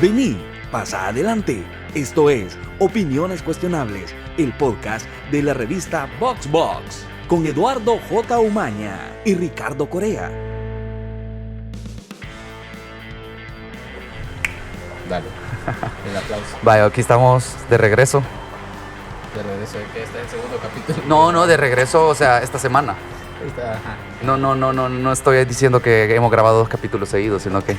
Vení, pasa adelante. Esto es Opiniones Cuestionables, el podcast de la revista VoxBox, con Eduardo J. Umaña y Ricardo Corea. Dale, el aplauso. Vaya, aquí estamos de regreso. De regreso, que este es el segundo capítulo. No, de regreso, o sea, esta semana. Ajá. No estoy diciendo que hemos grabado 2 capítulos seguidos, sino que...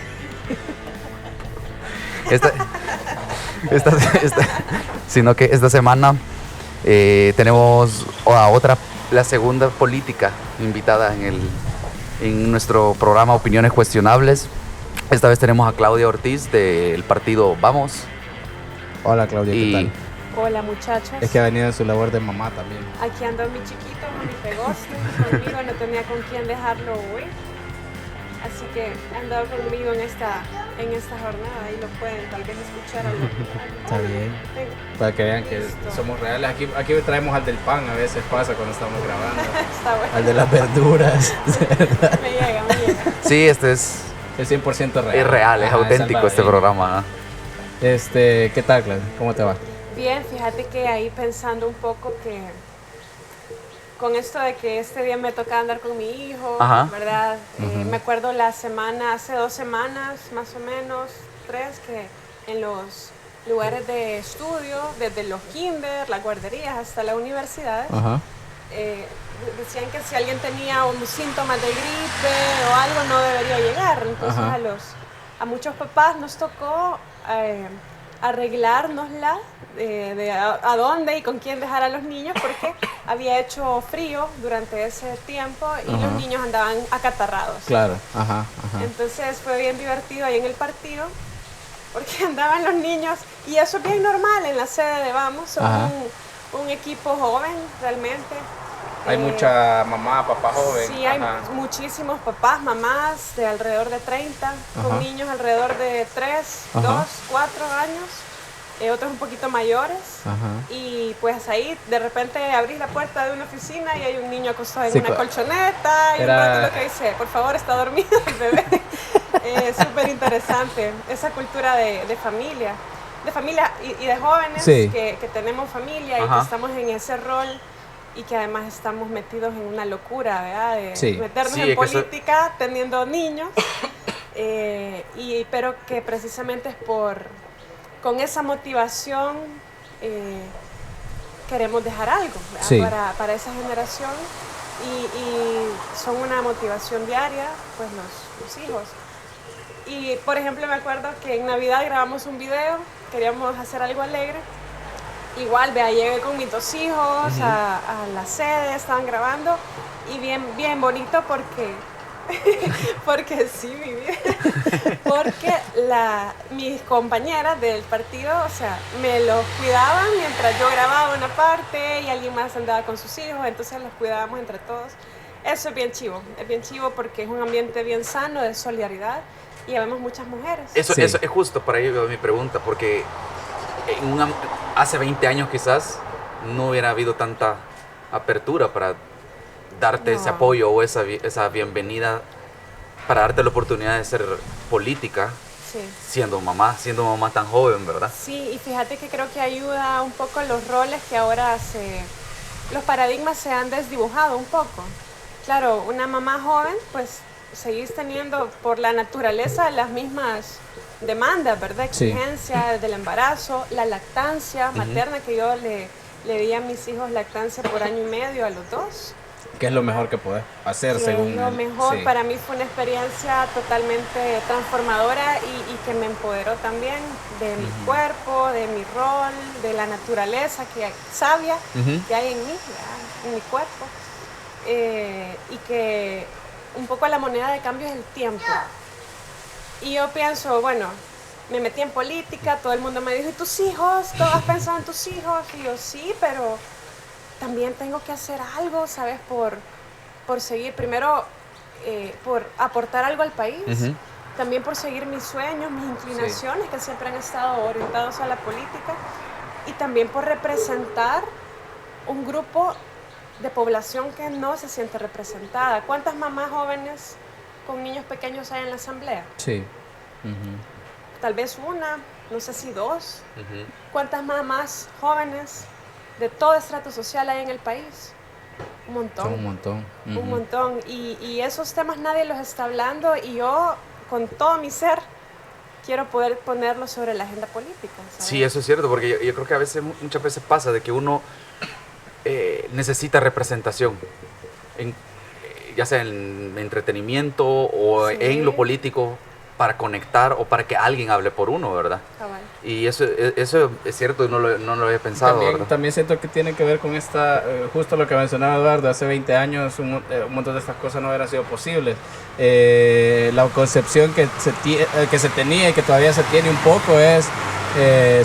sino que esta semana tenemos a la segunda política invitada en nuestro programa Opiniones Cuestionables. Esta vez tenemos a Claudia Ortiz del partido Vamos. Hola Claudia, ¿qué tal? Hola muchachos. Es que ha venido en su labor de mamá también. Aquí ando mi chiquito, mi pegoste, conmigo, no tenía con quién dejarlo hoy. Así que ha andado conmigo en esta jornada y lo pueden tal vez escuchar a lo. Está bien. Para que vean que somos reales. Aquí traemos al del pan, a veces pasa cuando estamos grabando. Está bueno. Al de las verduras. Me llega. Sí, este es 100% real. Es real, es Ajá, auténtico este programa. ¿Qué tal, Claudia? ¿Cómo te va? Bien, fíjate que ahí pensando un poco que con esto de que este día me toca andar con mi hijo, Ajá. ¿verdad? Me acuerdo hace 2 semanas, más o menos, 3, que en los lugares de estudio, desde los kinder, las guarderías hasta las universidades, Ajá. decían que si alguien tenía un síntoma de gripe o algo no debería llegar. Entonces Ajá. a muchos papás nos tocó arreglárnosla de a dónde y con quién dejar a los niños, porque había hecho frío durante ese tiempo y Ajá. los niños andaban acatarrados. Claro, ajá. Entonces fue bien divertido ahí en el partido, porque andaban los niños, y eso es bien normal en la sede de Vamos, somos un equipo joven realmente. Hay mucha mamá, papá joven. Sí, hay muchísimos papás, mamás de alrededor de 30, con niños alrededor de 3, 2, 4 años, otros un poquito mayores. Y pues ahí de repente abrís la puerta de una oficina y hay un niño acostado en una colchoneta y un rato lo que dice, por favor, está dormido el bebé. Súper interesante esa cultura de familia y de jóvenes que tenemos familia y que estamos en ese rol. Y que además estamos metidos en una locura, ¿verdad? De meternos en política teniendo niños, pero que precisamente es con esa motivación queremos dejar algo, ¿verdad? Para esa generación y son una motivación diaria, pues los hijos. Y por ejemplo me acuerdo que en Navidad grabamos un video, queríamos hacer algo alegre. Igual, llegué con mis 2 hijos a la sede, estaban grabando y bien bonito porque sí, mi vida, porque mis compañeras del partido, o sea, me los cuidaban mientras yo grababa una parte y alguien más andaba con sus hijos, entonces los cuidábamos entre todos. Eso es bien chivo porque es un ambiente bien sano de solidaridad y vemos muchas mujeres. Eso es justo para ello mi pregunta, porque hace 20 años quizás no hubiera habido tanta apertura para darte ese apoyo o esa bienvenida, para darte la oportunidad de ser política, siendo mamá tan joven, ¿verdad? Sí, y fíjate que creo que ayuda un poco los roles que ahora los paradigmas se han desdibujado un poco. Claro, una mamá joven, pues seguís teniendo por la naturaleza las mismas demandas, ¿verdad? Exigencias del embarazo, la lactancia materna, que yo le di a mis hijos lactancia por 1 año y medio a los 2. ¿Qué es lo mejor que podés hacer según lo mejor? Para mí fue una experiencia totalmente transformadora y que me empoderó también de mi cuerpo, de mi rol, de la naturaleza sabia que hay en mí, en mi cuerpo. Y que un poco la moneda de cambio es el tiempo. Y yo pienso, bueno, me metí en política, todo el mundo me dijo, ¿y tus hijos? ¿Tú has pensado en tus hijos? Y yo, sí, pero también tengo que hacer algo, ¿sabes? Por seguir, primero, por aportar algo al país, también por seguir mis sueños, mis inclinaciones, que siempre han estado orientados a la política, y también por representar un grupo de población que no se siente representada. ¿Cuántas mamás jóvenes con niños pequeños hay en la asamblea? Sí. tal vez una, no sé si dos. Ujú. ¿Cuántas mamás jóvenes de todo estrato social hay en el país? Un montón. Son un montón. Un Ujú. montón. Y esos temas nadie los está hablando y yo, con todo mi ser, quiero poder ponerlos sobre la agenda política, ¿sabes? Sí, eso es cierto, porque yo creo que a veces, muchas veces pasa de que uno necesita representación, ya sea en entretenimiento o Sí. en lo político, para conectar o para que alguien hable por uno, ¿verdad? Cabal. Y eso es cierto, no lo había pensado, También, ¿verdad? también siento que tiene que ver con justo lo que mencionaba Eduardo, hace 20 años un montón de estas cosas no hubieran sido posibles. La concepción que se tenía y que todavía se tiene un poco es,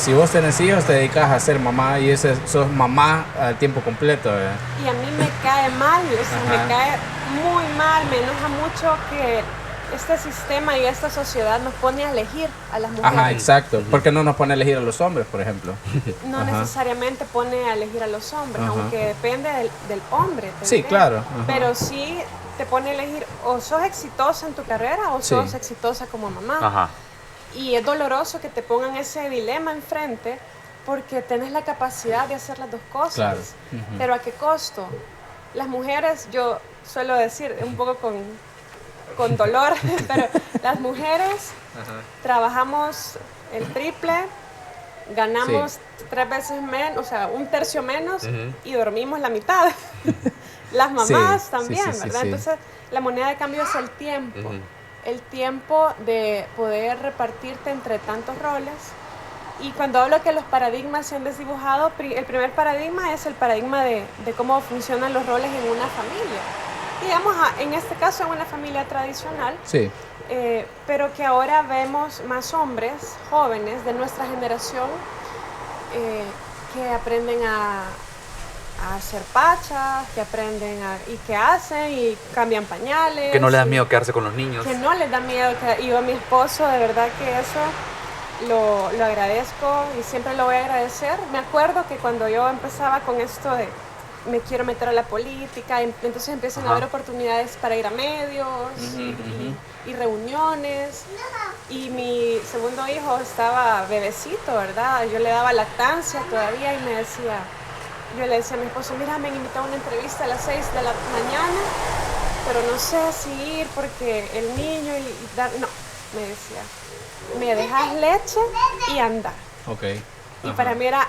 si vos tenés hijos te dedicas a ser mamá y sos mamá al tiempo completo, ¿verdad? Y a mí me cae mal, o sea, Ajá. me cae muy mal, me enoja mucho que este sistema y esta sociedad nos pone a elegir a las mujeres. Ajá, exacto. ¿Por qué no nos pone a elegir a los hombres, por ejemplo? No Ajá. necesariamente pone a elegir a los hombres, Ajá. aunque depende del hombre. Sí, ¿entendés? claro. Ajá. Pero sí te pone a elegir o sos exitosa en tu carrera o Sí. sos exitosa como mamá. Ajá. Y es doloroso que te pongan ese dilema enfrente porque tenés la capacidad de hacer las dos cosas. Claro. Ujú. Pero ¿a qué costo? Las mujeres, yo suelo decir un poco con dolor, pero las mujeres Ajá. trabajamos el triple, ganamos 3 veces menos, o sea, un tercio menos Ujú. y dormimos la mitad. Las mamás Sí, también, sí, sí, sí, ¿verdad? sí. Entonces, la moneda de cambio es el tiempo. Ujú. El tiempo de poder repartirte entre tantos roles. Y cuando hablo que los paradigmas se han desdibujado, el primer paradigma es el paradigma de cómo funcionan los roles en una familia. Digamos, en este caso en una familia tradicional, Sí. pero que ahora vemos más hombres jóvenes de nuestra generación que aprenden a hacer pachas, que aprenden y que hacen y cambian pañales. Que no le da y miedo quedarse con los niños. que no les da miedo. Y yo a mi esposo, de verdad que eso lo agradezco y siempre lo voy a agradecer. Me acuerdo que cuando yo empezaba con esto de me quiero meter a la política, entonces empiezan Ajá. a haber oportunidades para ir a medios y reuniones. Y mi segundo hijo estaba bebecito, ¿verdad? Yo le daba lactancia todavía y yo le decía a mi esposo, mira, me han invitado a una entrevista a las 6 de la mañana, pero no sé si ir porque el niño no, me decía, me dejas leche y anda. Ok. Y Ajá. para mí era,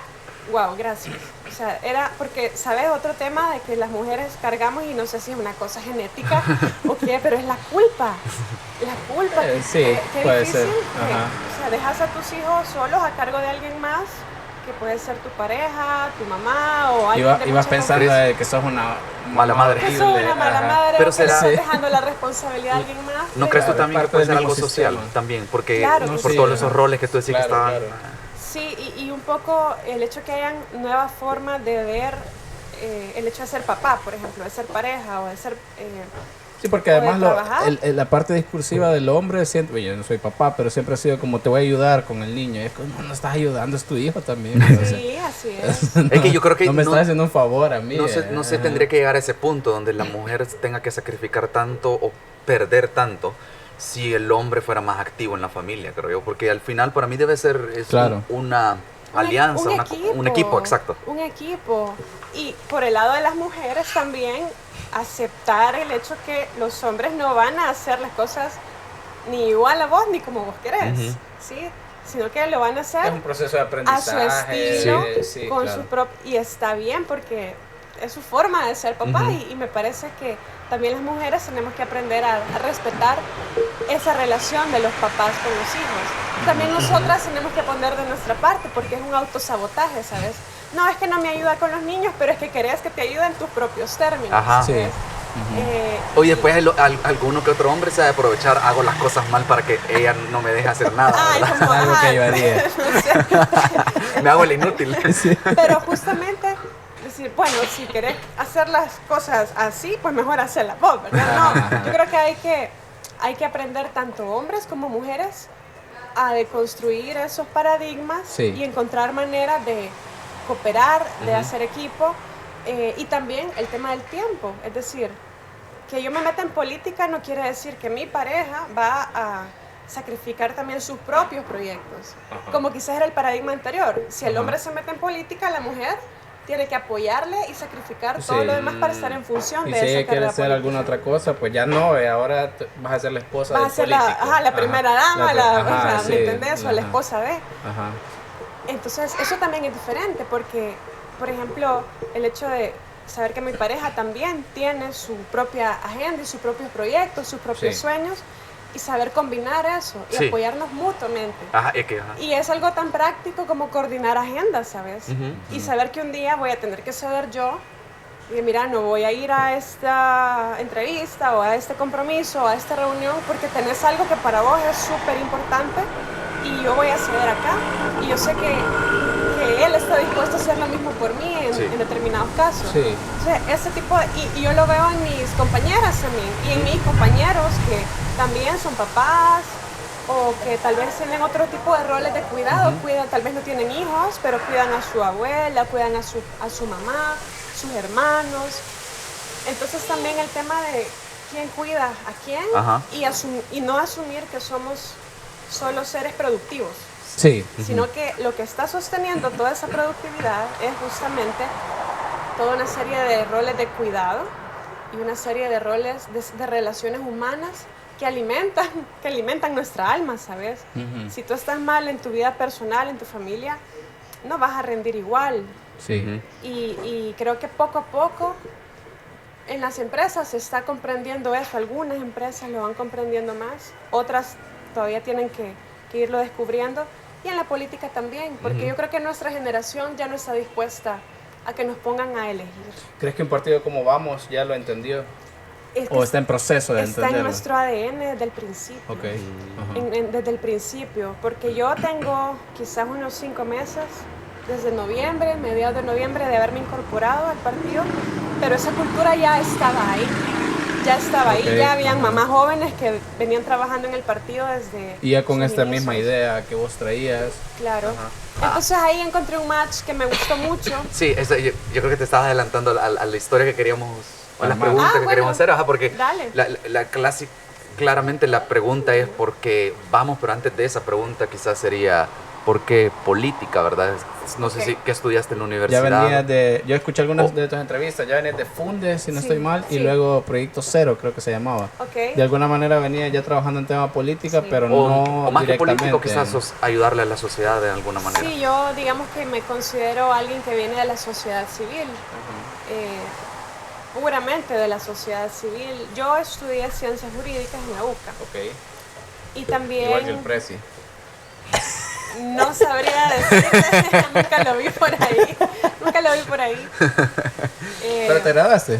wow, gracias. O sea, era porque, ¿sabes? Otro tema de que las mujeres cargamos y no sé si es una cosa genética o qué, pero es la culpa. La culpa. Sí, qué puede difícil ser. que, Ajá. o sea, dejas a tus hijos solos a cargo de alguien más, que puede ser tu pareja, tu mamá o alguien de Ibas mucha pensando confianza. de que sos una Mala madre. Que sos una mala Ajá. madre, Pero o que será- estás dejando la responsabilidad a alguien más. ¿No pero- crees tú Claro, también que parte puede del ser algo mismo social sistema. también? Porque Claro, por sí, todos ajá. esos roles que tú decís Claro, que estaban... claro. Sí, y un poco el hecho que hayan nuevas formas de ver el hecho de ser papá, por ejemplo, de ser pareja o de ser... Sí, porque o de además trabajar. la parte discursiva del hombre, siempre, yo no soy papá, pero siempre ha sido como te voy a ayudar con el niño. Y es como, no estás ayudando, es tu hijo también. Sí, así es. Es que yo creo que no me estás haciendo un favor a mí. no se Ajá. tendría que llegar a ese punto donde la mujer tenga que sacrificar tanto o perder tanto si el hombre fuera más activo en la familia, creo yo. Porque al final para mí debe ser Claro. una alianza, un equipo, exacto. Un equipo. Y por el lado de las mujeres también aceptar el hecho que los hombres no van a hacer las cosas ni igual a vos ni como vos querés, Ujú. ¿sí? Sino que lo van a hacer Es un proceso de a aprendizaje. su estilo, sí, con claro. y está bien porque es su forma de ser papá Ujú. y me parece que también las mujeres tenemos que aprender a respetar esa relación de los papás con los hijos. También nosotras tenemos que poner de nuestra parte porque es un autosabotaje, ¿sabes? No, es que no me ayuda con los niños, pero es que querés que te ayude en tus propios términos. Ajá. Sí. ¿sabes? Oye, después alguno que otro hombre se ha de aprovechar, hago las cosas mal para que ella no me deje hacer nada, Ay, ¿verdad? como, Algo que ajá, yo haría. no sé. Me hago el inútil. Pero justamente decir, bueno, si querés hacer las cosas así, pues mejor hacerlas vos, ¿verdad? No, yo creo que hay que aprender tanto hombres como mujeres a deconstruir esos paradigmas Sí. y encontrar maneras de cooperar, de Ujú. hacer equipo y también el tema del tiempo, es decir, que yo me meta en política no quiere decir que mi pareja va a sacrificar también sus propios proyectos. Ajá. Como quizás era el paradigma anterior. Si el hombre se mete en política, la mujer tiene que apoyarle y sacrificar todo Sí. lo demás para estar en función Y de si esa ella quiere carrera hacer política. alguna otra cosa, pues ya no, ahora vas a ser la esposa Vas a del ser político. la primera dama, ajá, ¿me entendés? O la esposa de. Ajá. Entonces, eso también es diferente porque, por ejemplo, el hecho de saber que mi pareja también tiene su propia agenda y sus propios proyectos, sus propios Sí. sueños, y saber combinar eso y Sí. apoyarnos mutuamente. Ajá, es que, ajá. Y es algo tan práctico como coordinar agendas, ¿sabes? Y saber que un día voy a tener que ceder yo y mira, no voy a ir a esta entrevista o a este compromiso o a esta reunión porque tenés algo que para vos es súper importante y yo voy a ceder acá. Y yo sé que él está dispuesto a hacer lo mismo por mí Sí. en determinados casos. Sí. Entonces, ese tipo de, y yo lo veo en mis compañeras también y en mis compañeros que también son papás o que tal vez tienen otro tipo de roles de cuidado, cuidan, tal vez no tienen hijos, pero cuidan a su abuela, cuidan a su mamá, sus hermanos. Entonces también el tema de quién cuida a quién Ajá. y no asumir que somos solo seres productivos, Sí. sino que lo que está sosteniendo toda esa productividad es justamente toda una serie de roles de cuidado y una serie de roles de relaciones humanas que alimentan nuestra alma, ¿sabes? Si tú estás mal en tu vida personal, en tu familia, no vas a rendir igual. Sí. Y creo que poco a poco en las empresas se está comprendiendo eso. Algunas empresas lo van comprendiendo más, otras todavía tienen que irlo descubriendo. Y en la política también, porque yo creo que nuestra generación ya no está dispuesta a que nos pongan a elegir. ¿Crees que un partido como Vamos ya lo entendió? Es que ¿O está en proceso de está entenderlo? en nuestro ADN desde el principio. Ok. Ajá. Desde el principio, porque yo tengo quizás unos 5 meses, desde noviembre, mediados de noviembre, de haberme incorporado al partido, pero esa cultura ya estaba ahí. Ok. Ya habían mamás jóvenes que venían trabajando en el partido desde Y ya con sus esta inicios. misma idea que vos traías. Claro. Entonces ahí encontré un match que me gustó mucho. Sí, yo creo que te estabas adelantando a la historia que queríamos, o a la Armar. pregunta que bueno, queríamos hacer, ajá, porque dale. la clásica, claramente la pregunta es por qué Vamos, pero antes de esa pregunta quizás sería ¿por qué política, verdad? No sé Ok. si qué estudiaste en la Ya universidad. venías de... Yo escuché algunas Oh. de tus entrevistas. Ya venías de Fundes, si no Sí, estoy mal. Y sí. luego Proyecto Cero, creo que se llamaba. Ok. De alguna manera venías ya trabajando en tema política, Sí. pero o, no o más que directamente. político, quizás ayudarle a la sociedad de alguna manera. Sí, yo digamos que me considero alguien que viene de la sociedad civil, puramente de la sociedad civil. Yo estudié ciencias jurídicas en la UCA Ok. y también Igual que el Prezi. no sabría decirte, nunca lo vi por ahí, nunca lo vi por ahí. ¿Pero te graduaste?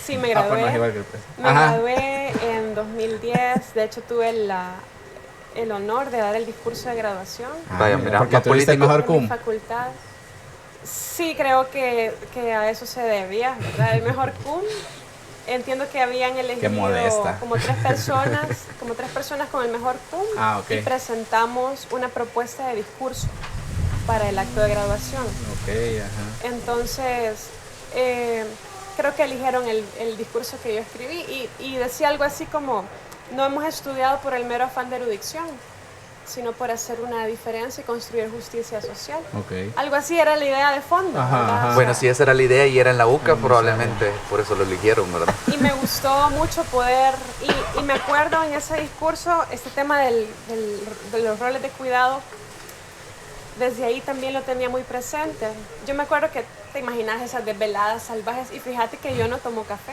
Sí, me Ah, pues no es gradué. igual que el Prezi. Me gradué en 2010, de hecho tuve el honor de dar el discurso de graduación Vaya, mira, porque más tuviste el político. mejor en mi cum. facultad. Sí, creo que a eso se debía, ¿verdad? El mejor cum. Entiendo que habían elegido modesta. como tres personas con el mejor cum Ah, ok. y presentamos una propuesta de discurso para el acto de graduación. Ok, ajá. Entonces, creo que eligieron el discurso que yo escribí y decía algo así como, no hemos estudiado por el mero afán de erudición, sino por hacer una diferencia y construir justicia social. Ok. Algo así era la idea de fondo, Ajá, ¿verdad? ajá. O Bueno, sea, si esa era la idea y era en la UCA, probablemente por eso lo eligieron, ¿verdad? Y me gustó mucho poder, y me acuerdo en ese discurso, este tema de los roles de cuidado, desde ahí también lo tenía muy presente. Yo me acuerdo que te imaginas esas desveladas salvajes, y fíjate que yo no tomo café.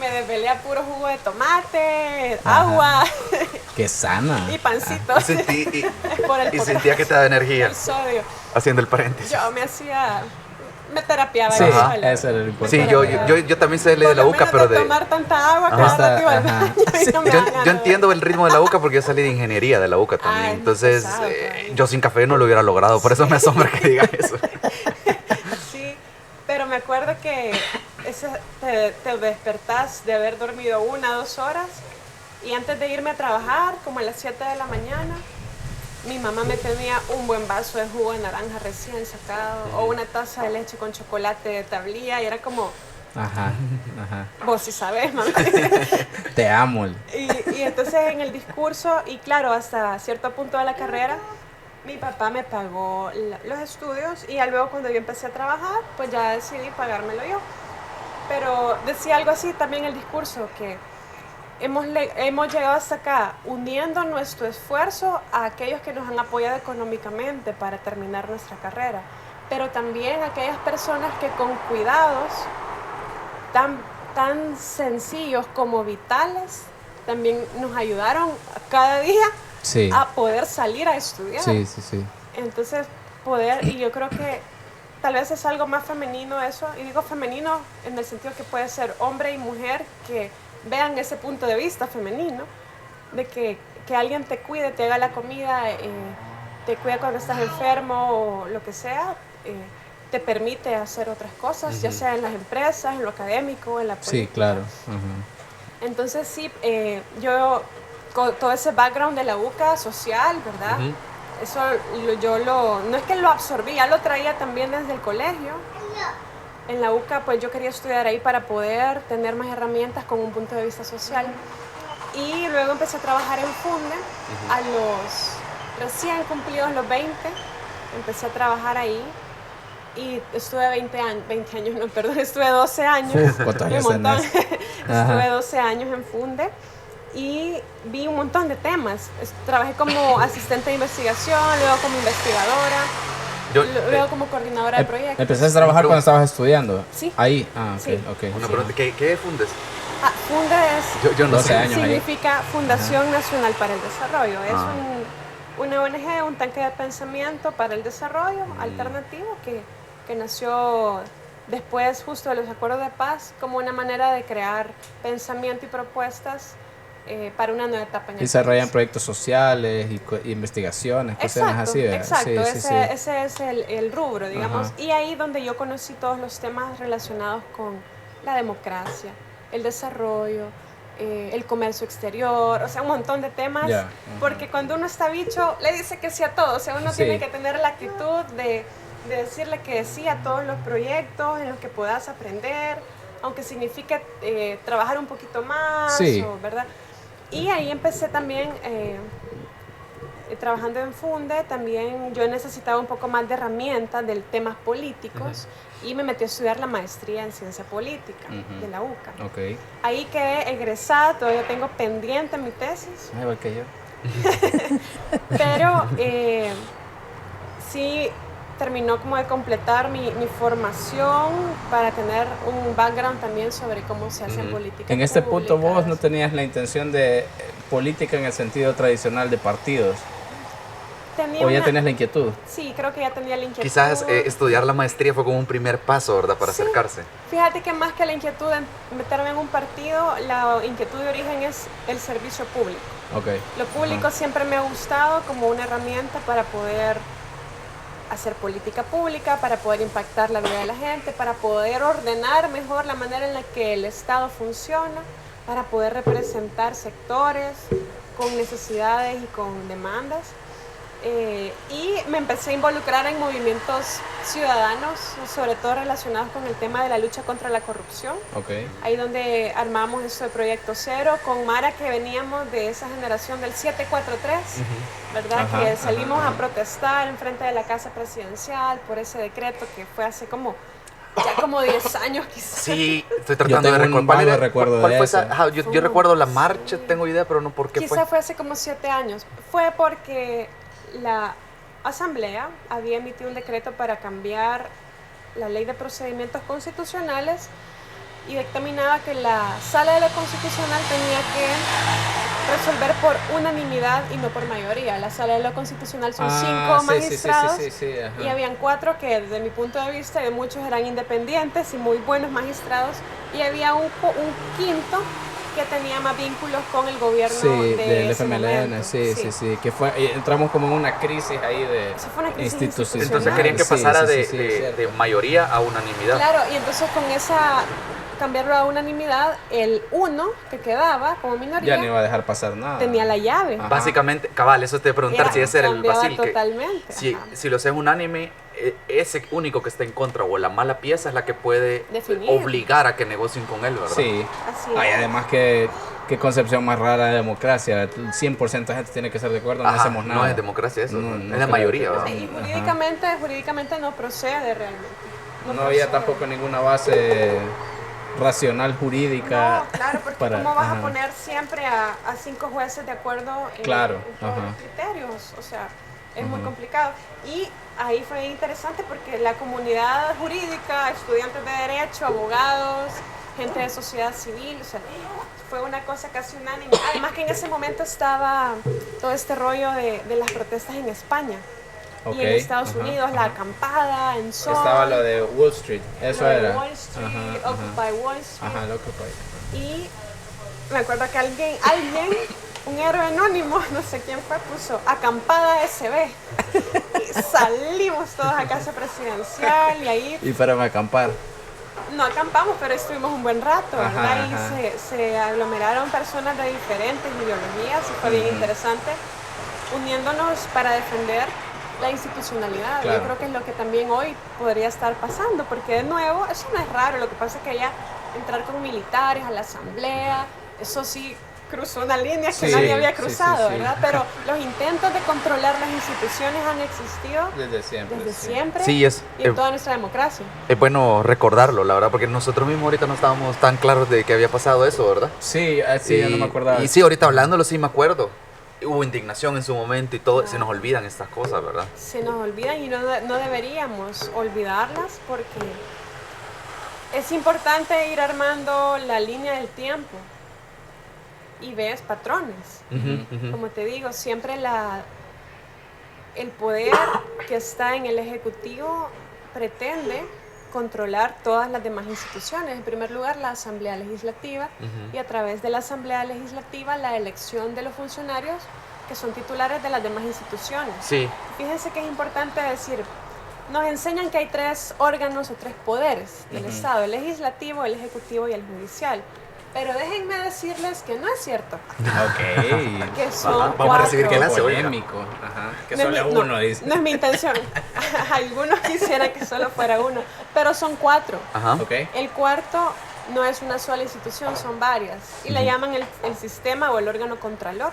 Me desvelé a puro jugo de tomate, agua Qué sana. y pancito. Y, sentí, Por el y potasio, sentía que te daba energía, el sodio. haciendo el paréntesis. Yo me terapiaba Sí, yo sola. eso era lo importante. Sí, yo también sé de la UCA, Por pero lo menos de... tomar tanta agua que Ajá. cada rato iba al Ajá. baño y no me Yo, daba ganas yo de- entiendo el ritmo de la UCA porque yo salí de ingeniería de la UCA también. Ay, Entonces, pesado, todavía. yo sin café no lo hubiera logrado. Por eso me asombra que diga eso. Sí, pero me acuerdo que te despertás de haber dormido 1 o 2 horas y antes de irme a trabajar, como a las 7 de la mañana, mi mamá me tenía un buen vaso de jugo de naranja recién sacado o una taza de leche con chocolate de tablilla y era como, Ajá, ajá. Vos sí sabés, mamá. Te amo. Y entonces en el discurso, y claro, hasta cierto punto de la carrera, mi papá me pagó los estudios y ya luego cuando yo empecé a trabajar, pues ya decidí pagármelo yo. Pero decía algo así también en el discurso, que hemos llegado hasta acá uniendo nuestro esfuerzo a aquellos que nos han apoyado económicamente para terminar nuestra carrera, pero también a aquellas personas que con cuidados tan sencillos como vitales también nos ayudaron cada día Sí. a poder salir a estudiar. Sí, sí, sí. Entonces, y yo creo que tal vez es algo más femenino eso, y digo femenino en el sentido que puede ser hombre y mujer que vean ese punto de vista femenino, de que alguien te cuide, te haga la comida, te cuida cuando estás enfermo o lo que sea, te permite hacer otras cosas, ya sea en las empresas, en lo académico, en la política. Sí, claro. Uh-huh. Entonces sí, yo con todo ese background de la UCA social, ¿verdad? Ujú. Eso no es que lo absorbí, ya lo traía también desde el colegio. En la UCA pues yo quería estudiar ahí para poder tener más herramientas con un punto de vista social. Y luego empecé a trabajar en Funde a los recién cumplidos los 20, empecé a trabajar ahí. Y estuve estuve 12 años. ¿Cuántos un años montón. tenés? Estuve 12 años en Funde y vi un montón de temas. Trabajé como asistente de investigación, luego como investigadora, luego como coordinadora de proyectos. ¿Empezaste a trabajar cuando estabas estudiando? Sí. Ahí, ok, Sí. ok. Una Sí. pregunta, ¿qué fundes? Funde Yo no 12 sé. años. ahí. significa Fundación Nacional para el Desarrollo. Es Ah. una ONG, un tanque de pensamiento para el desarrollo alternativo que nació después justo de los acuerdos de paz como una manera de crear pensamiento y propuestas para una nueva etapa en el Desarrollan país. proyectos sociales y investigaciones, cosas así, ¿verdad? Exacto, Sí, sí, sí. ese es el rubro, digamos. Ajá. Y ahí donde yo conocí todos los temas relacionados con la democracia, el desarrollo, el comercio exterior, o sea, un montón de temas. Ya, ajá. Porque cuando uno está bicho, le dice que sí a todo. O sea, uno Sí. tiene que tener la actitud de decirle que sí a todos los proyectos en los que puedas aprender, aunque signifique trabajar un poquito más, Sí. ¿verdad? Y ahí empecé también trabajando en Funde, también yo necesitaba un poco más de herramientas de temas políticos y me metí a estudiar la maestría en ciencia política de la UCA. Ok. Ahí quedé egresada, todavía tengo pendiente mi tesis, Igual que yo. pero sí terminó como de completar mi formación para tener un background también sobre cómo se hace en política. En este punto vos no públicas. tenías la intención de política en el sentido tradicional de partidos. Tenía ¿O ya una- tenías la inquietud? Sí, creo que ya tenía la inquietud. Quizás estudiar la maestría fue como un primer paso, ¿verdad? Para Sí. acercarse. Fíjate que más que la inquietud en meterme en un partido, la inquietud de origen es el servicio público. Ok. Lo público siempre me ha gustado como una herramienta para poder hacer política pública, para poder impactar la vida de la gente, para poder ordenar mejor la manera en la que el Estado funciona, para poder representar sectores con necesidades y con demandas. Y me empecé a involucrar en movimientos ciudadanos, sobre todo relacionados con el tema de la lucha contra la corrupción. Ok. Ahí donde armamos esto de Proyecto Cero con Mara, que veníamos de esa generación del 743, ¿verdad? Ajá, Que ajá, salimos ajá. a protestar en frente de la Casa Presidencial por ese decreto que fue hace ya como 10 años quizás. Sí, estoy tratando tengo de un recordar. ¿Cuál vago era? recuerdo ¿Cuál de fue eso. esa? Ajá, yo recuerdo la marcha, tengo idea, pero no por qué Quizá fue. fue hace como 7 años. Fue porque la Asamblea había emitido un decreto para cambiar la ley de procedimientos constitucionales y dictaminaba que la Sala de lo Constitucional tenía que resolver por unanimidad y no por mayoría. La Sala de lo Constitucional son 5 magistrados ajá. y habían 4 que desde mi punto de vista de muchos eran independientes y muy buenos magistrados y había un quinto que tenía más vínculos con el gobierno Sí, de del ese FMLN, momento. sí, que fue, entramos como en una crisis ahí de Sí, fue una crisis Entonces querían que Sí, pasara sí, de, sí, de cierto. mayoría a unanimidad. Claro, y entonces con cambiarlo a unanimidad, el uno que quedaba como minoría Ya no iba a dejar pasar nada. tenía la llave. Ajá. Básicamente, cabal, eso te iba a preguntar Era- si ese era el cambiaba vacil. totalmente, Si, ajá. si lo haces unánime, ese único que está en contra o la mala pieza es la que puede Definir. obligar a que negocien con él, ¿verdad? Sí. Así Ay, es. además que qué concepción más rara de democracia. El 100% de gente tiene que estar de acuerdo, no Ajá, hacemos nada. no es democracia eso, No, no es la creo mayoría, que- ¿verdad? Sí, Ajá. jurídicamente no procede realmente. No había procede. tampoco ninguna base racional jurídica. No, claro, porque para- ¿cómo vas ajá. a poner siempre a 5 jueces de acuerdo Claro, en todos ajá. los criterios? O sea, es muy complicado. Y ahí fue interesante porque la comunidad jurídica, estudiantes de derecho, abogados, gente de sociedad civil, o sea, fue una cosa casi unánime. Además que en ese momento estaba todo este rollo de las protestas en España. Ok, Y en Estados ajá, Unidos, la ajá. acampada en Sol. Estaba lo de Wall Street, eso lo de era. Wall Street, Ajá, Occupy Wall Street. Ajá, lo Occupy. Y me acuerdo que alguien, un héroe anónimo, no sé quién fue, puso acampada SB. Y salimos todos a casa presidencial y ahí Y para acampar. no acampamos, pero estuvimos un buen rato, Ajá, ¿verdad? Y ajá. se aglomeraron personas de diferentes ideologías y fue bien interesante uniéndonos para defender la institucionalidad. Claro. Yo creo que es lo que también hoy podría estar pasando, porque de nuevo, eso no es raro, lo que pasa es que ya entrar con militares a la asamblea, eso sí cruzó una línea que Sí, nadie había sí, cruzado, sí, sí. ¿verdad? Pero los intentos de controlar las instituciones han existido Desde siempre. desde sí. siempre Sí, es, y en toda nuestra democracia. es bueno recordarlo, la verdad, porque nosotros mismos ahorita no estábamos tan claros de que había pasado eso, ¿verdad? Sí, sí, yo no me acordaba. Y sí, ahorita hablándolo sí me acuerdo. Hubo indignación en su momento y todo, se nos olvidan estas cosas, ¿verdad? Se nos olvidan y no deberíamos olvidarlas porque es importante ir armando la línea del tiempo y ves patrones. Como te digo, siempre el poder que está en el Ejecutivo pretende controlar todas las demás instituciones. En primer lugar, la Asamblea Legislativa y a través de la Asamblea Legislativa la elección de los funcionarios que son titulares de las demás instituciones. Sí, Fíjense que es importante decir, nos enseñan que hay 3 órganos o 3 poderes del Estado, el legislativo, el ejecutivo y el judicial. Pero déjenme decirles que no es cierto, Ok. que son Vamos a 4. recibir clase. Polémico. Ajá. Que No es solo es mi- uno, no, dice. no es mi intención. Algunos quisieran que solo fuera uno, pero son 4. ajá. Ok. El cuarto no es una sola institución, son varias. Y le llaman el sistema o el órgano contralor,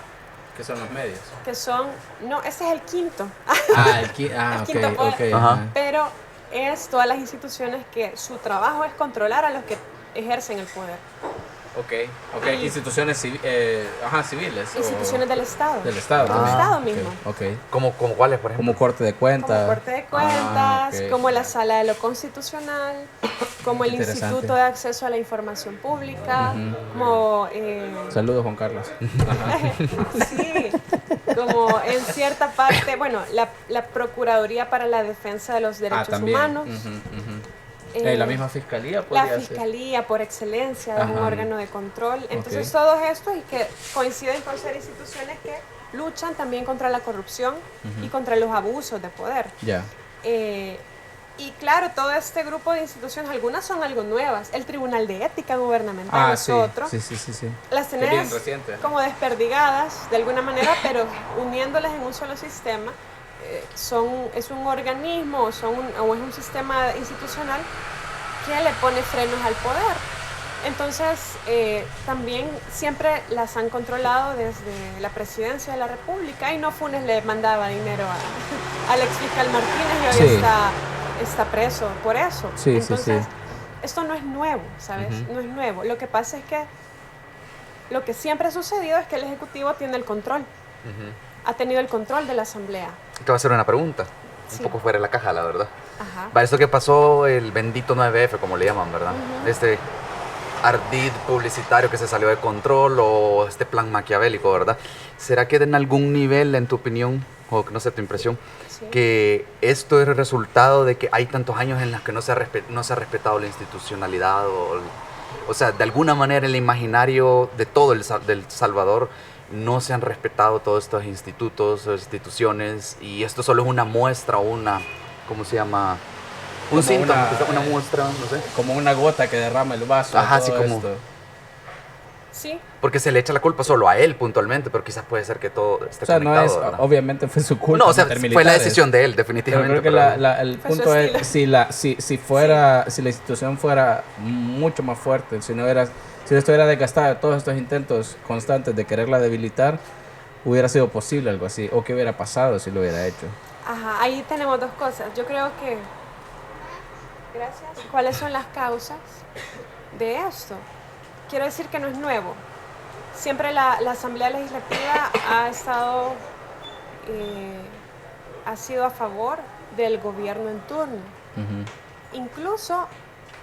¿Qué son los medios? que son, no, ese es el quinto. El El ok, quinto poder. ok. Ajá. Ajá. Pero es todas las instituciones que su trabajo es controlar a los que ejercen el poder. Ok. Y- Instituciones civiles. Instituciones del Estado. Del Estado. Del también. Estado Ok, mismo. Ok. Como cuáles, por ejemplo? Como corte de cuentas. Como Corte de Cuentas, Ah, ok. como la Sala de lo Constitucional, como el Interesante. Instituto de Acceso a la Información Pública, como... Saludos, Juan Carlos. sí, como en cierta parte, bueno, la Procuraduría para la Defensa de los Derechos También. Humanos. Ujú, ujú. eh, La misma fiscalía La podría ser. Fiscalía por excelencia es un Ajá. órgano de control. Entonces Ok. todos estos y que coinciden con ser instituciones que luchan también contra la corrupción y contra los abusos de poder. Ya. Y claro, todo este grupo de instituciones, algunas son algo nuevas. El Tribunal de Ética Gubernamental es Sí. otro. Sí. Las Es bien tenés reciente. como desperdigadas de alguna manera, pero uniéndolas en un solo sistema, es un organismo o es un sistema institucional que le pone frenos al poder. Entonces, también siempre las han controlado desde la presidencia de la República y no Funes le mandaba dinero al exfiscal Martínez y hoy Sí. está preso por eso. Sí, sí, Entonces, sí. esto no es nuevo, ¿sabes? No es nuevo. Lo que pasa es que lo que siempre ha sucedido es que el Ejecutivo tiene el control. Ha tenido el control de la Asamblea. Te voy a hacer una pregunta, Sí. un poco fuera de la caja, la verdad. Ajá. Va, esto que pasó, el bendito 9F, como le llaman, ¿verdad? Este ardid publicitario que se salió de control o este plan maquiavélico, ¿verdad? ¿Será que en algún nivel, en tu opinión, o no sé, tu impresión, Sí. que esto es el resultado de que hay tantos años en los que no se ha respetado la institucionalidad o sea, de alguna manera el imaginario de todo del Salvador no se han respetado todos estos institutos o instituciones y esto solo es una muestra o una, ¿cómo se llama? Un como síntoma, quizá una muestra, no sé. como una gota que derrama el vaso. Ajá, de todo sí, como- esto. Sí, Porque se le echa la culpa solo a él puntualmente, pero quizás puede ser que todo esté O sea, no conectado, es, ¿verdad? obviamente fue su culpa. No, o sea, meter fue la militares. decisión de él, Pero definitivamente. creo que el Fue su punto estilo. es si la institución fuera mucho más fuerte, si no estuviera desgastada de todos estos intentos constantes de quererla debilitar, hubiera sido posible algo así, o qué hubiera pasado si lo hubiera hecho. ajá, ahí tenemos dos cosas. Yo creo que, gracias, ¿cuáles son las causas de esto? Quiero decir que no es nuevo. Siempre la Asamblea Legislativa ha sido a favor del gobierno en turno. Incluso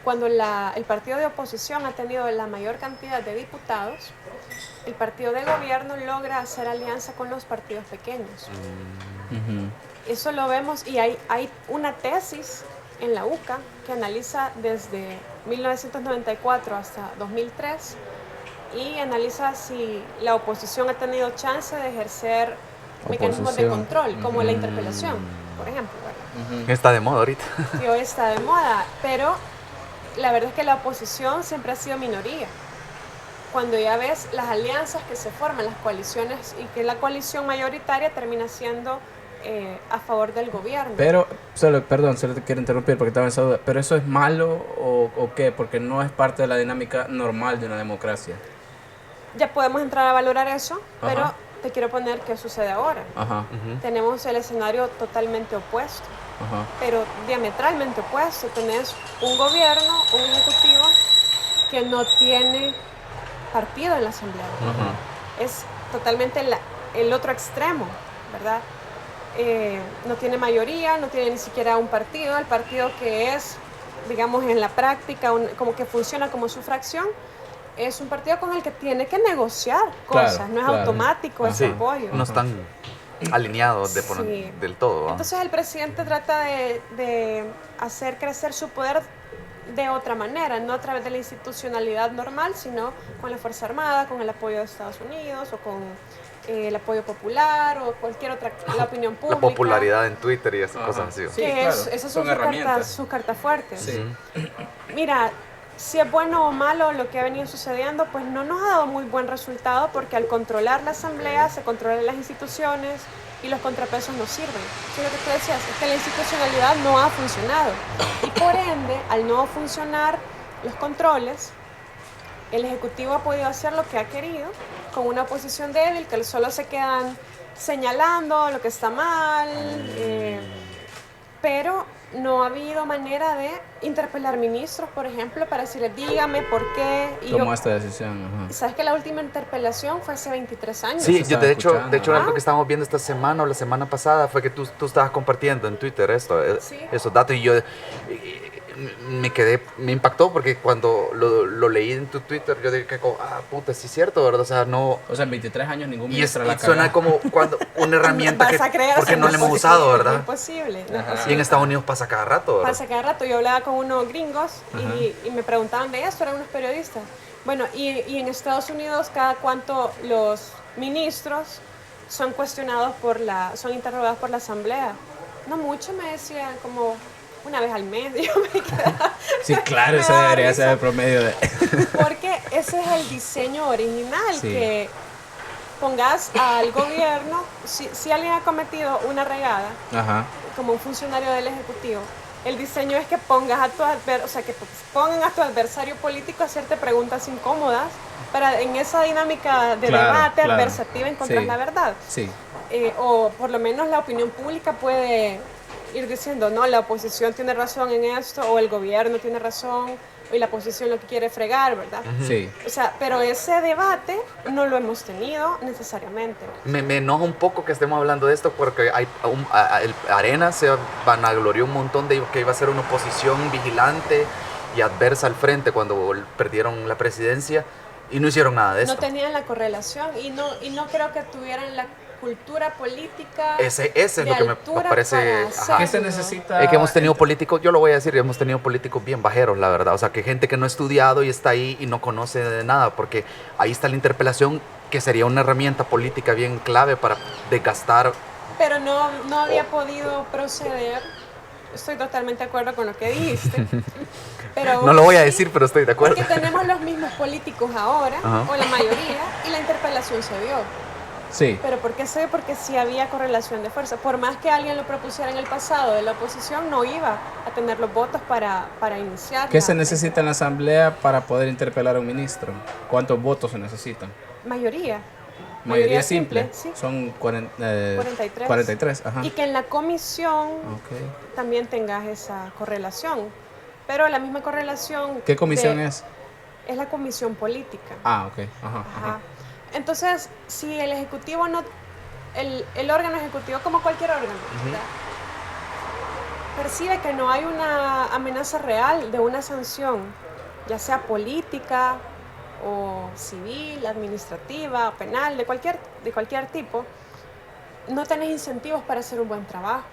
cuando el partido de oposición ha tenido la mayor cantidad de diputados, el partido de gobierno logra hacer alianza con los partidos pequeños. Eso lo vemos y hay una tesis en la UCA que analiza desde 1994 hasta 2003 y analiza si la oposición ha tenido chance de ejercer mecanismos de Oposición. control, como la interpelación, por ejemplo, ¿verdad? Está de moda ahorita. Que hoy está de moda, pero la verdad es que la oposición siempre ha sido minoría. Cuando ya ves las alianzas que se forman, las coaliciones, y que la coalición mayoritaria termina siendo a favor del gobierno. Pero, solo te quiero interrumpir porque estaba en esa duda, pero eso es malo o qué, porque no es parte de la dinámica normal de una democracia. Ya podemos entrar a valorar eso, Ajá. pero te quiero poner qué sucede ahora. Ajá, Tenemos el escenario totalmente opuesto, ajá. pero diametralmente opuesto. Tenés un gobierno, un ejecutivo que no tiene partido en la Asamblea. Es totalmente el otro extremo, ¿verdad? No tiene mayoría, no tiene ni siquiera un partido. El partido que es, digamos, en la práctica, como que funciona como su fracción, es un partido con el que tiene que negociar cosas, Claro, no es claro. automático ese Sí, apoyo. no están alineados Sí. del todo. ¿va? Entonces el presidente trata de hacer crecer su poder de otra manera, no a través de la institucionalidad normal, sino con la Fuerza Armada, con el apoyo de Estados Unidos o con el apoyo popular o cualquier otra, la opinión pública. La popularidad en Twitter y esas Ajá. cosas así. ¿va? Sí, Que claro, esas son son herramientas. sus cartas fuertes. Sí. Mira, si es bueno o malo lo que ha venido sucediendo, pues no nos ha dado muy buen resultado porque al controlar la asamblea se controlan las instituciones y los contrapesos no sirven. Eso es lo que tú decías, es que la institucionalidad no ha funcionado. Y por ende, al no funcionar los controles, el Ejecutivo ha podido hacer lo que ha querido con una oposición débil que solo se quedan señalando lo que está mal, pero no ha habido manera de interpelar ministros, por ejemplo, para decirles, dígame por qué. Y Tomó esta decisión. Ajá. ¿sabes que la última interpelación fue hace 23 años? Sí, Eso yo, estaba de hecho escuchando. algo que estábamos viendo esta semana o la semana pasada fue que tú estabas compartiendo en Twitter Sí. esos datos y yo me impactó porque cuando lo leí en tu Twitter yo dije, puta, sí es cierto, ¿verdad? O sea, no... O sea, en 23 años ningún Y, ministro la suena cagó. como cuando una herramienta Vas a creer, porque o sea, no la hemos es usado, posible, ¿verdad? No es posible. No es Ajá. posible. Y en Estados Unidos pasa cada rato, ¿verdad? Pasa cada rato. Yo hablaba con unos gringos y me preguntaban de esto, eran unos periodistas. Bueno, y en Estados Unidos, ¿cada cuánto los ministros son cuestionados son interrogados por la asamblea? No mucho, me decían, como una vez al mes. Yo me quedaba, Sí, claro, me ese daba debería risa, ser el promedio de... porque ese es el diseño original, Sí. que pongas al gobierno, si alguien ha cometido una regada, Ajá. como un funcionario del Ejecutivo, el diseño es que pongan a tu adversario político a hacerte preguntas incómodas para en esa dinámica de Claro, debate claro. adversativa encontrar Sí. la verdad. Sí. O por lo menos la opinión pública puede ir diciendo, no, la oposición tiene razón en esto, o el gobierno tiene razón, y la oposición lo que quiere es fregar, ¿verdad? Sí. O sea, pero ese debate no lo hemos tenido necesariamente. Me enoja un poco que estemos hablando de esto porque el Arena se vanaglorió un montón de que iba a ser una oposición vigilante y adversa al frente cuando perdieron la presidencia y no hicieron nada de No esto. tenían la correlación y no creo que tuvieran la cultura política. Ese es de lo que me altura parece... para ajá. ¿Qué se hacerlo. necesita? Es que hemos tenido políticos, yo lo voy a decir, hemos tenido políticos bien bajeros, la verdad. O sea, que gente que no ha estudiado y está ahí y no conoce de nada, porque ahí está la interpelación, que sería una herramienta política bien clave para desgastar. Pero no había podido proceder estoy totalmente de acuerdo con lo que dijiste. Pero No lo voy a decir, pero estoy de acuerdo. porque tenemos los mismos políticos ahora, Ajá. o la mayoría, y la interpelación se dio. Sí. ¿Pero por qué se dio? Porque sí había correlación de fuerza. Por más que alguien lo propusiera en el pasado de la oposición, no iba a tener los votos para iniciar. ¿Qué se necesita en la asamblea para poder interpelar a un ministro? ¿Cuántos votos se necesitan? Mayoría. Mayoría simple. Sí. Son 43. 43, ajá. Y que en la comisión Ok. también tengas esa correlación. Pero la misma correlación... ¿Qué comisión es? Es la comisión política. Ah, ok. Ajá, Ajá. ajá. Entonces, si el ejecutivo no... El órgano ejecutivo, como cualquier órgano, ¿verdad? Percibe que no hay una amenaza real de una sanción, ya sea política o civil, administrativa, penal, de cualquier tipo, no tenés incentivos para hacer un buen trabajo.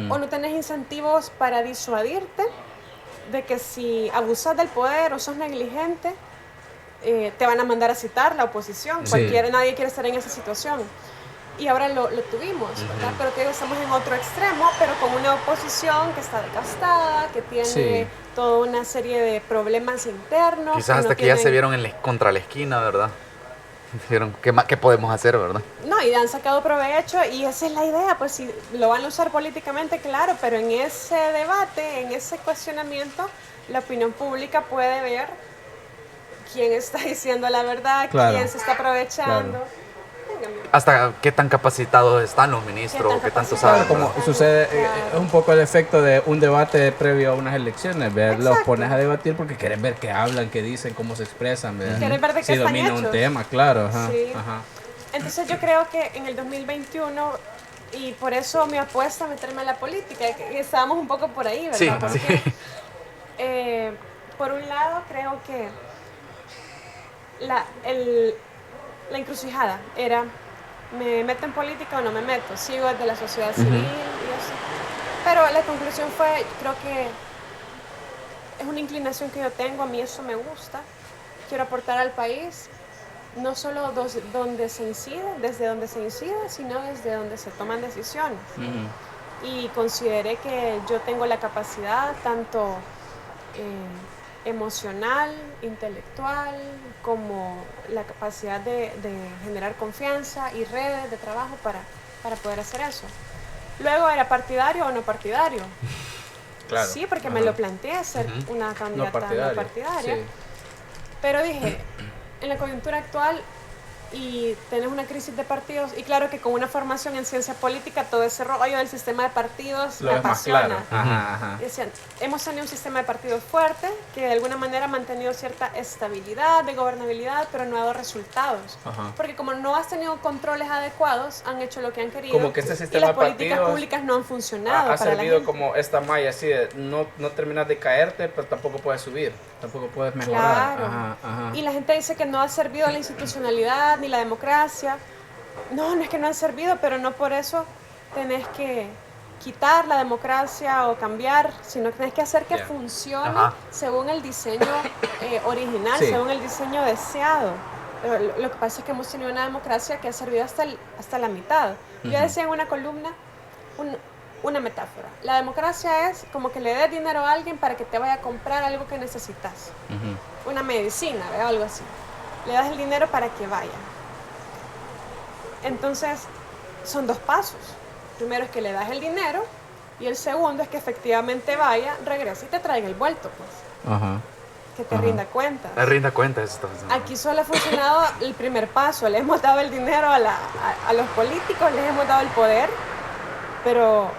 O no tenés incentivos para disuadirte de que si abusas del poder o sos negligente, te van a mandar a citar la oposición. Sí. Nadie quiere estar en esa situación. Y ahora lo tuvimos, ¿verdad? Pero te digo, estamos en otro extremo, pero con una oposición que está desgastada, que tiene toda una serie de problemas internos. Quizás hasta que ya se vieron contra la esquina, ¿verdad? Dijeron, ¿qué podemos hacer, verdad? No, y han sacado provecho y esa es la idea, pues si lo van a usar políticamente, claro, pero en ese debate, en ese cuestionamiento, la opinión pública puede ver quién está diciendo la verdad, Claro. quién se está aprovechando. Claro. Hasta qué tan capacitados están los ministros, qué tanto saben. Claro, como sucede, es un poco el efecto de un debate previo a unas elecciones, ¿verdad? Los Exacto. pones a debatir porque quieren ver qué hablan, qué dicen, cómo se expresan, ¿verdad? Quieren ver de qué si están domina un hechos. tema, claro. Ajá, Sí. ajá. Entonces yo creo que en el 2021, y por eso me apuesta a meterme en la política, que estábamos un poco por ahí, ¿verdad? Sí, Porque, sí. por un lado creo que la encrucijada era, ¿me meto en política o no me meto? Sigo desde la sociedad civil y eso. Pero la conclusión fue, creo que es una inclinación que yo tengo, a mí eso me gusta, quiero aportar al país, no solo desde donde se incide, sino desde donde se toman decisiones. Y consideré que yo tengo la capacidad tanto emocional, intelectual, como la capacidad de generar confianza y redes de trabajo para poder hacer eso. Luego, ¿era partidario o no partidario? Claro. Sí, porque me lo planteé ser una candidata no partidaria. Sí. Pero dije, en la coyuntura actual y tenés una crisis de partidos, y claro que con una formación en ciencia política, todo ese rollo del sistema de partidos Lo me es más apasiona. claro. Ajá, ajá. Decían, hemos tenido un sistema de partidos fuerte que de alguna manera ha mantenido cierta estabilidad de gobernabilidad, pero no ha dado resultados. Ajá. Porque como no has tenido controles adecuados, han hecho lo que han querido. Como que este y sistema las de políticas partidos públicas no han funcionado ha para la servido gente. como esta malla así de no terminas de caerte, pero tampoco puedes subir, tampoco puedes mejorar. Claro. Ajá, ajá. Y la gente dice que no ha servido la institucionalidad ni la democracia. No es que no han servido, pero no por eso tenés que quitar la democracia o cambiar, sino que tenés que hacer que funcione según el diseño original, Sí. según el diseño deseado. Pero lo que pasa es que hemos tenido una democracia que ha servido hasta la mitad. Yo decía en una columna una metáfora. La democracia es como que le des dinero a alguien para que te vaya a comprar algo que necesitas. Una medicina, o algo así. Le das el dinero para que vaya. Entonces, son dos pasos. Primero es que le das el dinero y el segundo es que efectivamente vaya, regrese y te traiga el vuelto, pues. Ajá. Que te rinda cuentas. Me rinda cuenta de esto. Aquí solo ha funcionado el primer paso. Le hemos dado el dinero a los políticos, les hemos dado el poder, pero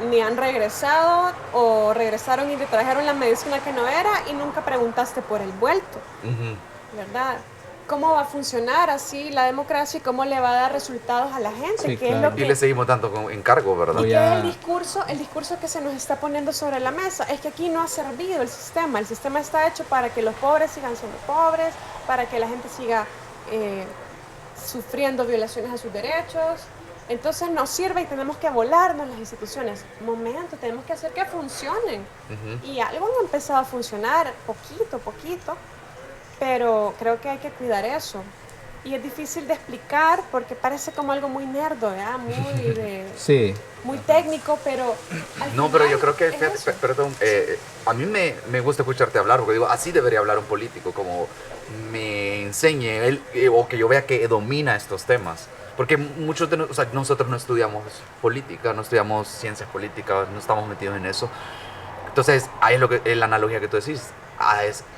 ni han regresado o regresaron y te trajeron la medicina que no era y nunca preguntaste por el vuelto, ¿verdad? ¿Cómo va a funcionar así la democracia y cómo le va a dar resultados a la gente? Sí, ¿Qué claro. es lo que, Y le seguimos dando con encargo, ¿verdad? ¿y qué Ya. es el discurso que se nos está poniendo sobre la mesa? Es que aquí no ha servido el sistema está hecho para que los pobres sigan siendo pobres, para que la gente siga sufriendo violaciones a sus derechos. Entonces no sirve y tenemos que volarnos las instituciones. Momento, tenemos que hacer que funcionen. Y algo ha empezado a funcionar, poquito, pero creo que hay que cuidar eso. y es difícil de explicar porque parece como algo muy nerdo, ¿verdad? Sí. Muy técnico, pero No, pero yo creo que, es fíjate, eso. perdón, a mí me gusta escucharte hablar, porque digo, así debería hablar un político, como me enseñe él, o que yo vea que domina estos temas. Porque muchos de o sea, nosotros no estudiamos política, no estudiamos ciencias políticas, no estamos metidos en eso. Entonces, ahí es lo que, es la analogía que tú decís,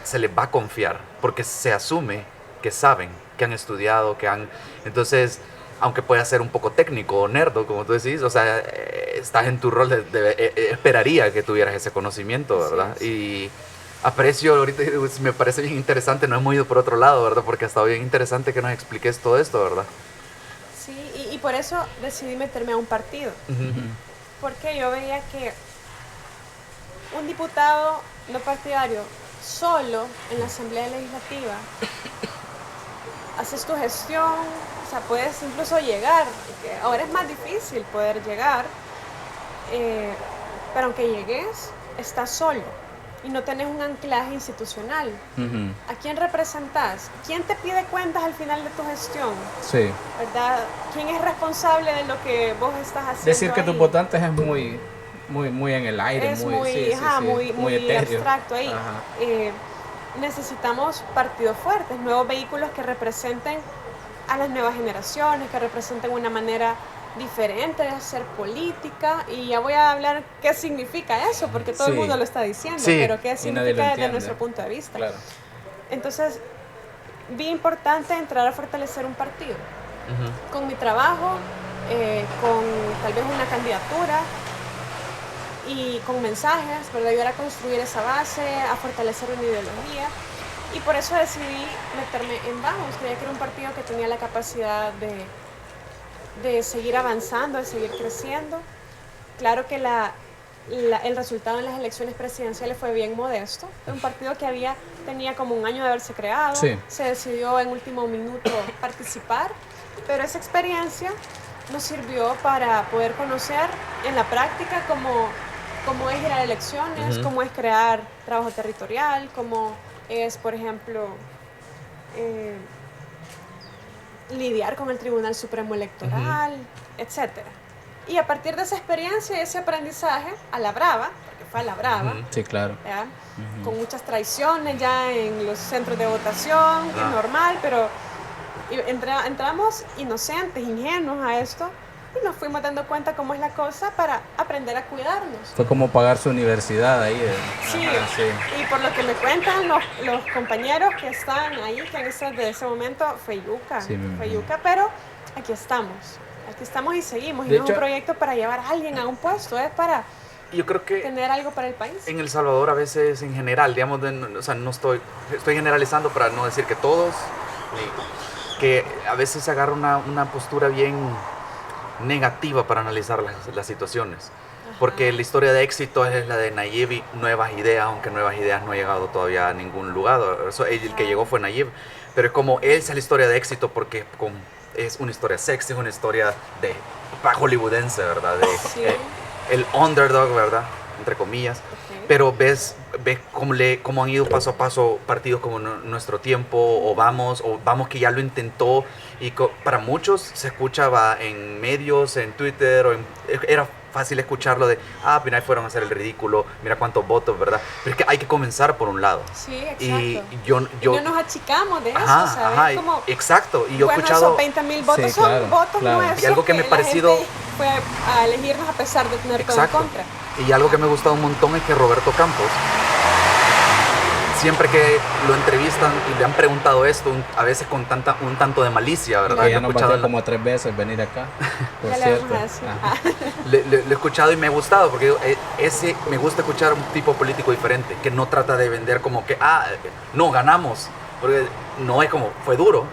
se les va a confiar, porque se asume que saben, que han estudiado, que han... Entonces, aunque pueda ser un poco técnico o nerdo, como tú decís, o sea, estás en tu rol esperaría que tuvieras ese conocimiento, ¿verdad? Sí. Y aprecio, ahorita me parece bien interesante, no hemos ido por otro lado, ¿verdad? Porque ha estado bien interesante que nos expliques todo esto, ¿verdad? Sí, y por eso decidí meterme a un partido. Porque yo veía que un diputado no partidario solo en la Asamblea Legislativa haces tu gestión, o sea, puedes incluso llegar, que ahora es más difícil poder llegar, pero aunque llegues, estás solo y no tenés un anclaje institucional. ¿A quién representas? ¿Quién te pide cuentas al final de tu gestión? Sí. ¿Verdad? ¿Quién es responsable de lo que vos estás haciendo? Decir que ahí? tus votantes es muy en el aire, Es muy etéreo. abstracto ahí. Ajá. Necesitamos partidos fuertes, nuevos vehículos que representen a las nuevas generaciones, que representen una manera diferente de hacer política, y ya voy a hablar qué significa eso, porque todo el Sí. mundo lo está diciendo, Sí. pero qué Y nadie lo significa desde entiende. nuestro punto de vista. Claro. Entonces, vi importante entrar a fortalecer un partido. Con mi trabajo, con tal vez una candidatura y con mensajes, ¿verdad? Ayudar a construir esa base, a fortalecer una ideología. Y por eso decidí meterme en Vamos. Creía que era un partido que tenía la capacidad de seguir avanzando, de seguir creciendo. Claro que el resultado en las elecciones presidenciales fue bien modesto. Fue un partido que tenía como un año de haberse creado. Sí. Se decidió en último minuto participar, pero esa experiencia nos sirvió para poder conocer en la práctica cómo es ir a elecciones, cómo es crear trabajo territorial, cómo es, por ejemplo, lidiar con el Tribunal Supremo Electoral, etcétera. Y a partir de esa experiencia y ese aprendizaje, a la brava, porque fue a la brava, Sí, claro. ¿ya? Con muchas traiciones ya en los centros de votación, que es normal, pero entramos inocentes, ingenuos a esto, y nos fuimos dando cuenta cómo es la cosa para aprender a cuidarnos. Fue como pagar su universidad ahí. Sí, Ajá, sí. y por lo que me cuentan los compañeros que están ahí, que han estado desde ese momento, fue yuca, Sí, me fue imagino. yuca, pero aquí estamos y seguimos, y De no es un hecho- proyecto para llevar a alguien a un puesto, es para Yo creo que tener algo para el país. en El Salvador a veces en general, digamos, o sea, no estoy generalizando para no decir que todos, que a veces se agarra una postura bien negativa para analizar las situaciones. Porque la historia de éxito es la de Nayib y Nuevas Ideas, aunque Nuevas Ideas no ha llegado todavía a ningún lugar. El que llegó fue Nayib. Pero es como él es la historia de éxito porque es una historia sexy, es una historia de hollywoodense, ¿verdad? Sí. El underdog, ¿verdad? Entre comillas. Ok. Pero ves cómo han ido paso a paso partidos como Nuestro Tiempo o Vamos que ya lo intentó y para muchos se escuchaba en medios, en Twitter era fácil escucharlo de, mira, fueron a hacer el ridículo, mira cuántos votos, ¿verdad? Pero es que hay que comenzar por un lado. Sí, exacto. Y Y no nos achicamos de eso, ¿sabes? Como, exacto. Y yo he bueno, escuchado... esos 20,000 votos Sí, son claro, votos claro. nuestros. Y algo que me ha parecido- la gente fue a elegirnos a pesar de tener todo en Exacto. contra. Y algo que me ha gustado un montón es que Roberto Campos, siempre que lo entrevistan y le han preguntado esto, a veces con un tanto de malicia, ¿verdad? Que Yo ya he nos escuchado batió como 3 veces venir acá. Por Ya le cierto. vamos a decir. Ajá. lo he escuchado y me ha gustado porque me gusta escuchar un tipo político diferente que no trata de vender como que no ganamos, porque no es como fue duro,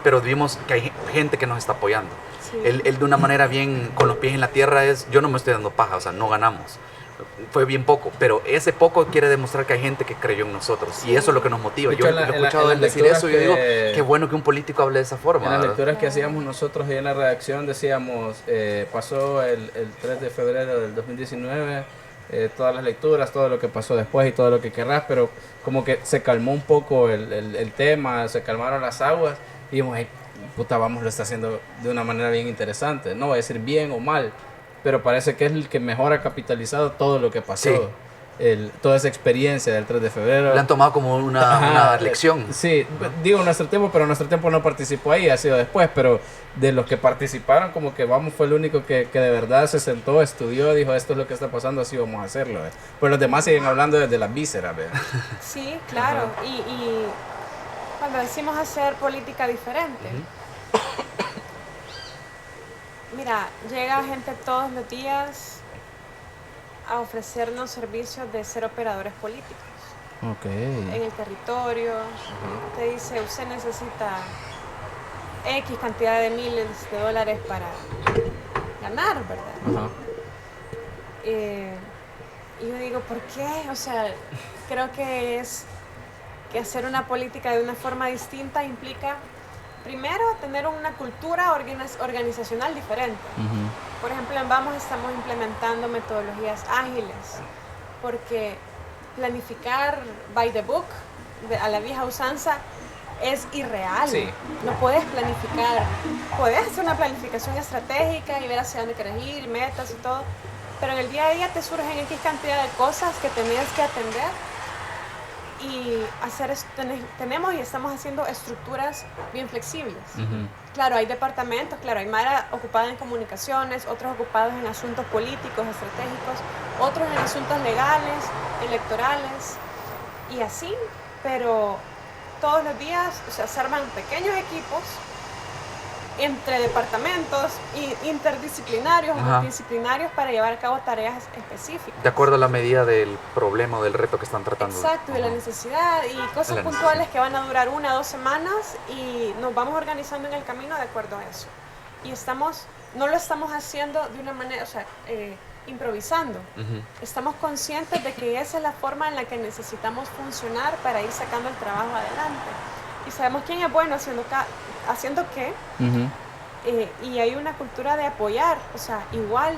pero vimos que hay gente que nos está apoyando. Sí. Él de una manera bien con los pies en la tierra yo no me estoy dando paja, o sea, no ganamos, fue bien poco, pero ese poco quiere demostrar que hay gente que creyó en nosotros y eso es lo que nos motiva. De Yo hecho, lo he en la- escuchado en él las decir eso y yo digo, lecturas qué bueno que un político hable de esa forma. En las ¿verdad? lecturas que hacíamos nosotros ahí en la redacción decíamos, pasó el 3 de febrero del 2019, todas las lecturas, todo lo que pasó después y todo lo que querrás, pero como que se calmó un poco el tema, se calmaron las aguas y dijimos, puta, vamos, lo está haciendo de una manera bien interesante. No voy a decir bien o mal, pero parece que es el que mejor ha capitalizado todo lo que pasó. Sí. Toda esa experiencia del 3 de febrero. Le han tomado como una lección. Sí, digo nuestro tiempo, pero nuestro tiempo no participó ahí, ha sido después, pero de los que participaron, como que vamos fue el único que de verdad se sentó, estudió, dijo esto es lo que está pasando, así vamos a hacerlo. Pues los demás siguen hablando desde las vísceras. Sí, claro, y cuando decimos hacer política diferente, mira, llega gente todos los días a ofrecernos servicios de ser operadores políticos en el territorio. Te dice, usted necesita X cantidad de miles de dólares para ganar, ¿verdad? Y yo digo, ¿por qué? O sea, creo que es que hacer una política de una forma distinta implica, primero, tener una cultura organizacional diferente. Por ejemplo, en Vamos estamos implementando metodologías ágiles, porque planificar by the book, a la vieja usanza, es irreal. Sí. No puedes planificar, puedes hacer una planificación estratégica y ver hacia dónde quieres ir, metas y todo, pero en el día a día te surgen X cantidad de cosas que tenías que atender y tenemos y estamos haciendo estructuras bien flexibles. Claro, hay departamentos, claro, hay Mara ocupada en comunicaciones, otros ocupados en asuntos políticos, estratégicos, otros en asuntos legales, electorales y así, pero todos los días, o sea, se arman pequeños equipos entre departamentos interdisciplinarios o multidisciplinarios para llevar a cabo tareas específicas. De acuerdo a la medida del problema o del reto que están tratando. Exacto, de la necesidad y cosas puntuales que van a durar 1 o 2 semanas y nos vamos organizando en el camino de acuerdo a eso. Y no lo estamos haciendo de una manera, o sea, improvisando. Estamos conscientes de que esa es la forma en la que necesitamos funcionar para ir sacando el trabajo adelante. Y sabemos quién es bueno haciendo qué. Y hay una cultura de apoyar. O sea, igual,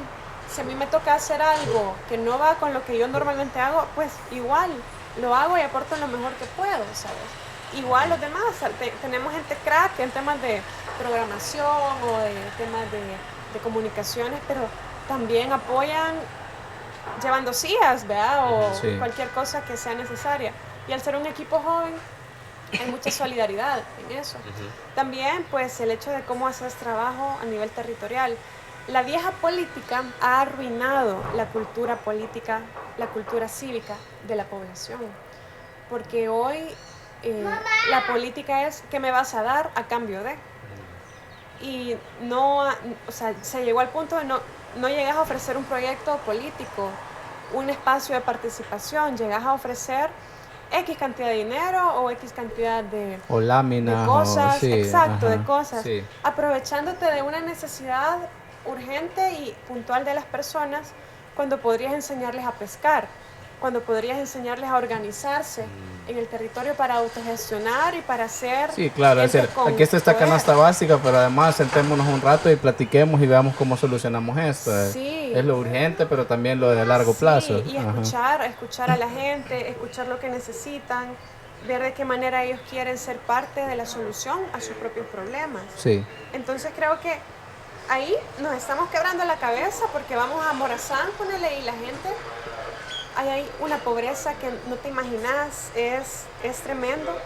si a mí me toca hacer algo que no va con lo que yo normalmente hago, pues igual lo hago y aporto lo mejor que puedo, ¿sabes? Igual los demás, tenemos gente crack en temas de programación o de temas de comunicaciones, pero también apoyan llevando sillas, ¿verdad? O cualquier cosa que sea necesaria. Y al ser un equipo joven, hay mucha solidaridad en eso. También, pues, el hecho de cómo haces trabajo a nivel territorial. La vieja política ha arruinado la cultura política, la cultura cívica de la población. Porque hoy la política es ¿qué me vas a dar a cambio de? Y no, o sea, se llegó al punto de no llegas a ofrecer un proyecto político, un espacio de participación, llegas a ofrecer X cantidad de dinero o X cantidad de láminas de cosas, de cosas, sí. aprovechándote de una necesidad urgente y puntual de las personas cuando podrías enseñarles a pescar, cuando podrías enseñarles a organizarse en el territorio para autogestionar y para hacer... Sí, claro, es decir, aquí está esta canasta básica, pero además sentémonos un rato y platiquemos y veamos cómo solucionamos esto. Sí. Es lo urgente, pero también lo de largo plazo. Y escuchar a la gente, escuchar lo que necesitan, ver de qué manera ellos quieren ser parte de la solución a sus propios problemas. Sí. Entonces creo que ahí nos estamos quebrando la cabeza porque vamos a Morazán, ponele, y la gente... Hay una pobreza que no te imaginas, es tremendo,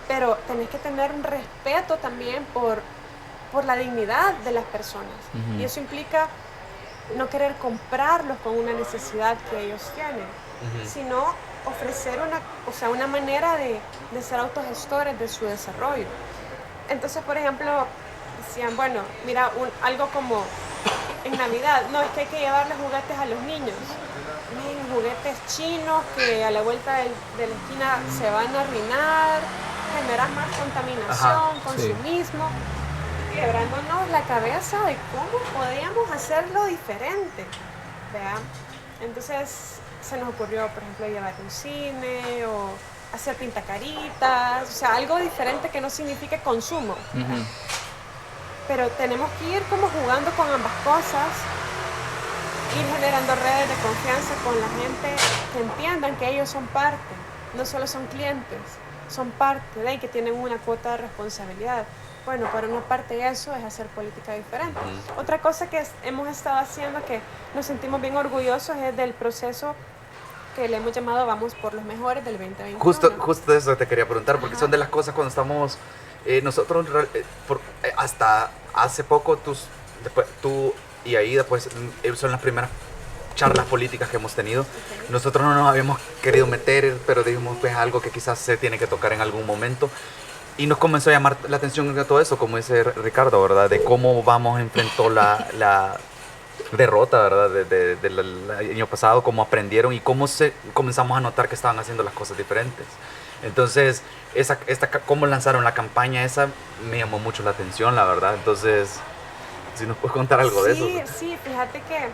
pero tenés que tener un respeto también por la dignidad de las personas. Y eso implica no querer comprarlos con una necesidad que ellos tienen, sino ofrecer una manera de ser autogestores de su desarrollo. Entonces, por ejemplo, decían, bueno, mira, algo como en Navidad, no, es que hay que llevarles juguetes a los niños. Miren, juguetes chinos que a la vuelta de la esquina se van a arruinar, generar más contaminación, consumismo, quebrándonos la cabeza de cómo podíamos hacerlo diferente, ¿verdad? Entonces se nos ocurrió, por ejemplo, llevar un cine o hacer pintacaritas, o sea, algo diferente que no signifique consumo. Pero tenemos que ir como jugando con ambas cosas, ir generando redes de confianza con la gente que entiendan que ellos son parte, no solo son clientes. son parte de y que tienen una cuota de responsabilidad. Bueno, por una parte eso es hacer política diferente. Otra cosa que hemos estado haciendo, que nos sentimos bien orgullosos, es del proceso que le hemos llamado Vamos por los Mejores del 2021. Justo eso te quería preguntar, porque son de las cosas cuando estamos, nosotros hasta hace poco, tú y Aida, pues son las primeras charlas políticas que hemos tenido. Okay. Nosotros no nos habíamos querido meter, pero dijimos pues algo que quizás se tiene que tocar en algún momento. Y nos comenzó a llamar la atención de todo eso, como dice Ricardo, ¿verdad? De cómo Vamos enfrentó la derrota, ¿verdad? Del año pasado, cómo aprendieron y cómo comenzamos a notar que estaban haciendo las cosas diferentes. Entonces, cómo lanzaron la campaña, esa me llamó mucho la atención, la verdad. Entonces, si nos puedes contar algo de eso. Sí, fíjate que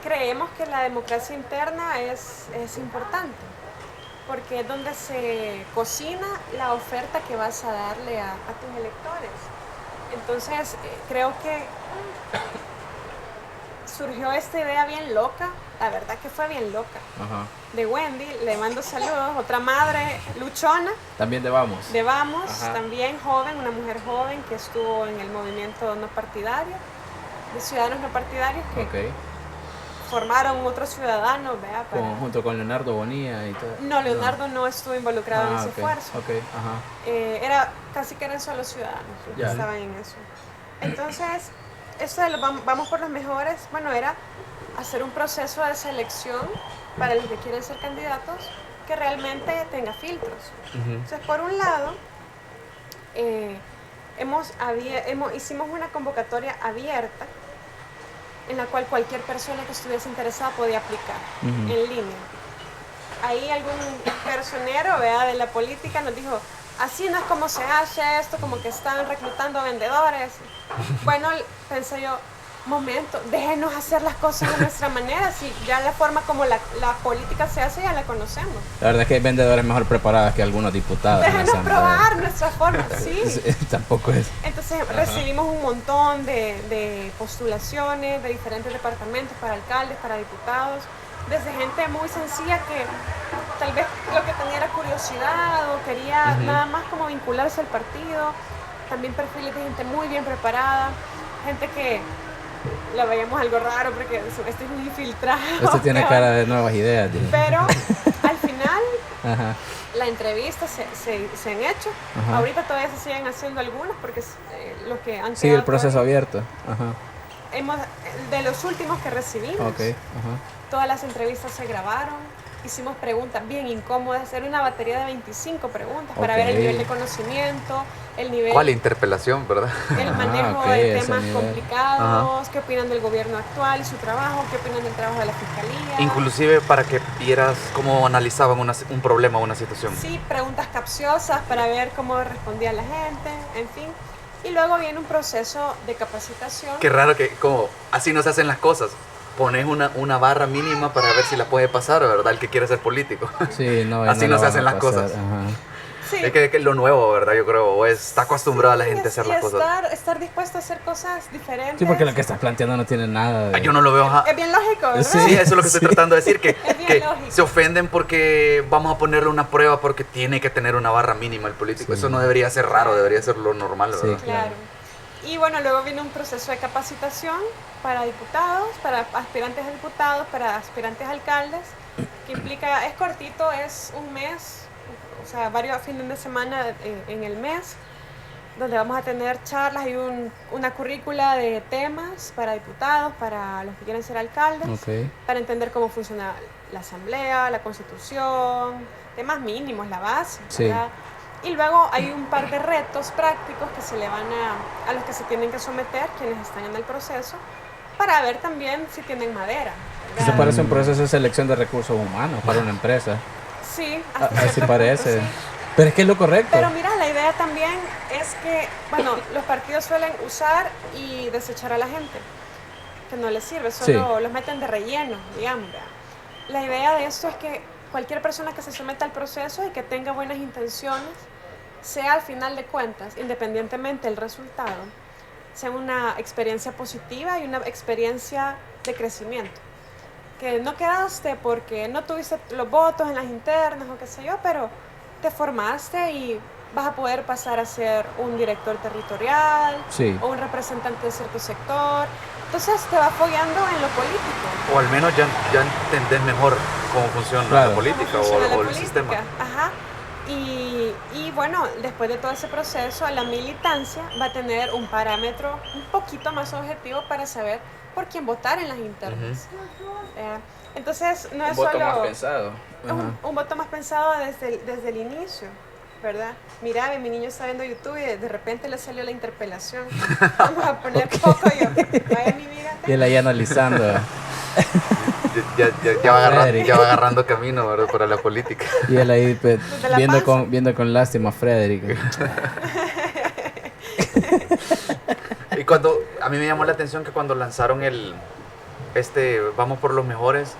creemos que la democracia interna es importante, porque es donde se cocina la oferta que vas a darle a tus electores. Entonces, creo que surgió esta idea bien loca, la verdad que fue bien loca, de Wendy, le mando saludos, otra madre luchona. También de Vamos. De Vamos, también joven, una mujer joven que estuvo en el movimiento no partidario, de ciudadanos no partidarios, que formaron otros ciudadanos, ¿verdad? Junto con Leonardo Bonilla y todo. No, Leonardo no estuvo involucrado en ese esfuerzo. Eran solo ciudadanos los que estaban en eso. Entonces, esto de Vamos por los Mejores, bueno, era hacer un proceso de selección para los que quieren ser candidatos que realmente tenga filtros. Entonces, por un lado, hicimos una convocatoria abierta en la cual cualquier persona que estuviese interesada podía aplicar en línea. Ahí algún personero, ¿verdad?, de la política nos dijo, así no es como se hace esto, como que están reclutando vendedores. Bueno, pensé yo, momento, déjenos hacer las cosas de nuestra manera, si ya la forma como la política se hace ya la conocemos. La verdad es que hay vendedores mejor preparados que algunos diputados. Déjenos probar nuestra forma, sí. Tampoco es. Entonces recibimos un montón de postulaciones de diferentes departamentos para alcaldes, para diputados, desde gente muy sencilla que tal vez lo que tenía era curiosidad o quería nada más como vincularse al partido, también perfiles de gente muy bien preparada, gente que la veíamos algo raro porque este es muy infiltrado. Este tiene cara de nuevas ideas. Tío. Pero al final la entrevista se han hecho. Ahorita todavía se siguen haciendo algunas porque los que han sigue el proceso abierto. De los últimos que recibimos, todas las entrevistas se grabaron. Hicimos preguntas bien incómodas, era una batería de 25 preguntas para ver el nivel de conocimiento, el nivel... ¿Cuál interpelación, verdad? El manejo de temas complicados, qué opinan del gobierno actual y su trabajo, qué opinan del trabajo de la fiscalía. Inclusive para que vieras cómo analizaban un problema o una situación. Sí, preguntas capciosas para ver cómo respondía la gente, en fin. Y luego viene un proceso de capacitación. Qué raro que como así no se hacen las cosas. Pones una barra mínima para ver si la puede pasar, ¿verdad? El que quiere ser político. Sí, no, así no se hacen las cosas. Sí. Es que es lo nuevo, ¿verdad? Yo creo, está acostumbrada la gente a hacer las cosas. Estar dispuesto a hacer cosas diferentes. Sí, porque lo que estás planteando no tiene nada de... Yo no lo veo... Es bien lógico, ¿verdad? Sí, eso es lo que estoy tratando de decir, que se ofenden porque vamos a ponerle una prueba porque tiene que tener una barra mínima el político. Sí. Eso no debería ser raro, debería ser lo normal, ¿verdad? Sí, claro. Y bueno, luego viene un proceso de capacitación para diputados, para aspirantes a diputados, para aspirantes a alcaldes, que implica, es cortito, es un mes, o sea, varios fines de semana en el mes, donde vamos a tener charlas y una currícula de temas para diputados, para los que quieren ser alcaldes, para entender cómo funciona la asamblea, la constitución, temas mínimos, la base, ¿verdad? Y luego hay un par de retos prácticos que se le van a los que se tienen que someter quienes están en el proceso para ver también si tienen madera, ¿verdad? Eso parece un proceso de selección de recursos humanos para una empresa. Sí, así parece. Sí. Pero es que es lo correcto. Pero mira, la idea también es que, bueno, los partidos suelen usar y desechar a la gente, que no les sirve, solo los meten de relleno, digamos. La idea de esto es que cualquier persona que se someta al proceso y que tenga buenas intenciones, sea al final de cuentas, independientemente del resultado, sea una experiencia positiva y una experiencia de crecimiento. Que no quedaste porque no tuviste los votos en las internas o qué sé yo, pero te formaste y vas a poder pasar a ser un director territorial Sí. o un representante de cierto sector. Entonces te va fogueando en lo político. O al menos ya entendés mejor cómo funciona Claro. la política Cómo funciona la o el política. sistema. Ajá. Y bueno, después de todo ese proceso, la militancia va a tener un parámetro un poquito más objetivo para saber por quién votar en las internas. Entonces, no es Un voto solo más pensado. un voto más pensado desde el inicio, ¿verdad? Mira, mi niño está viendo YouTube y de repente le salió la interpelación. Vamos a poner poco yo. Vaya mi vida. Y él ahí analizando. Ya va agarrando camino, ¿verdad? Para la política. Y él ahí pues, Desde la viendo con lástima a Frederick. Y cuando a mí me llamó la atención que cuando lanzaron Vamos por los Mejores,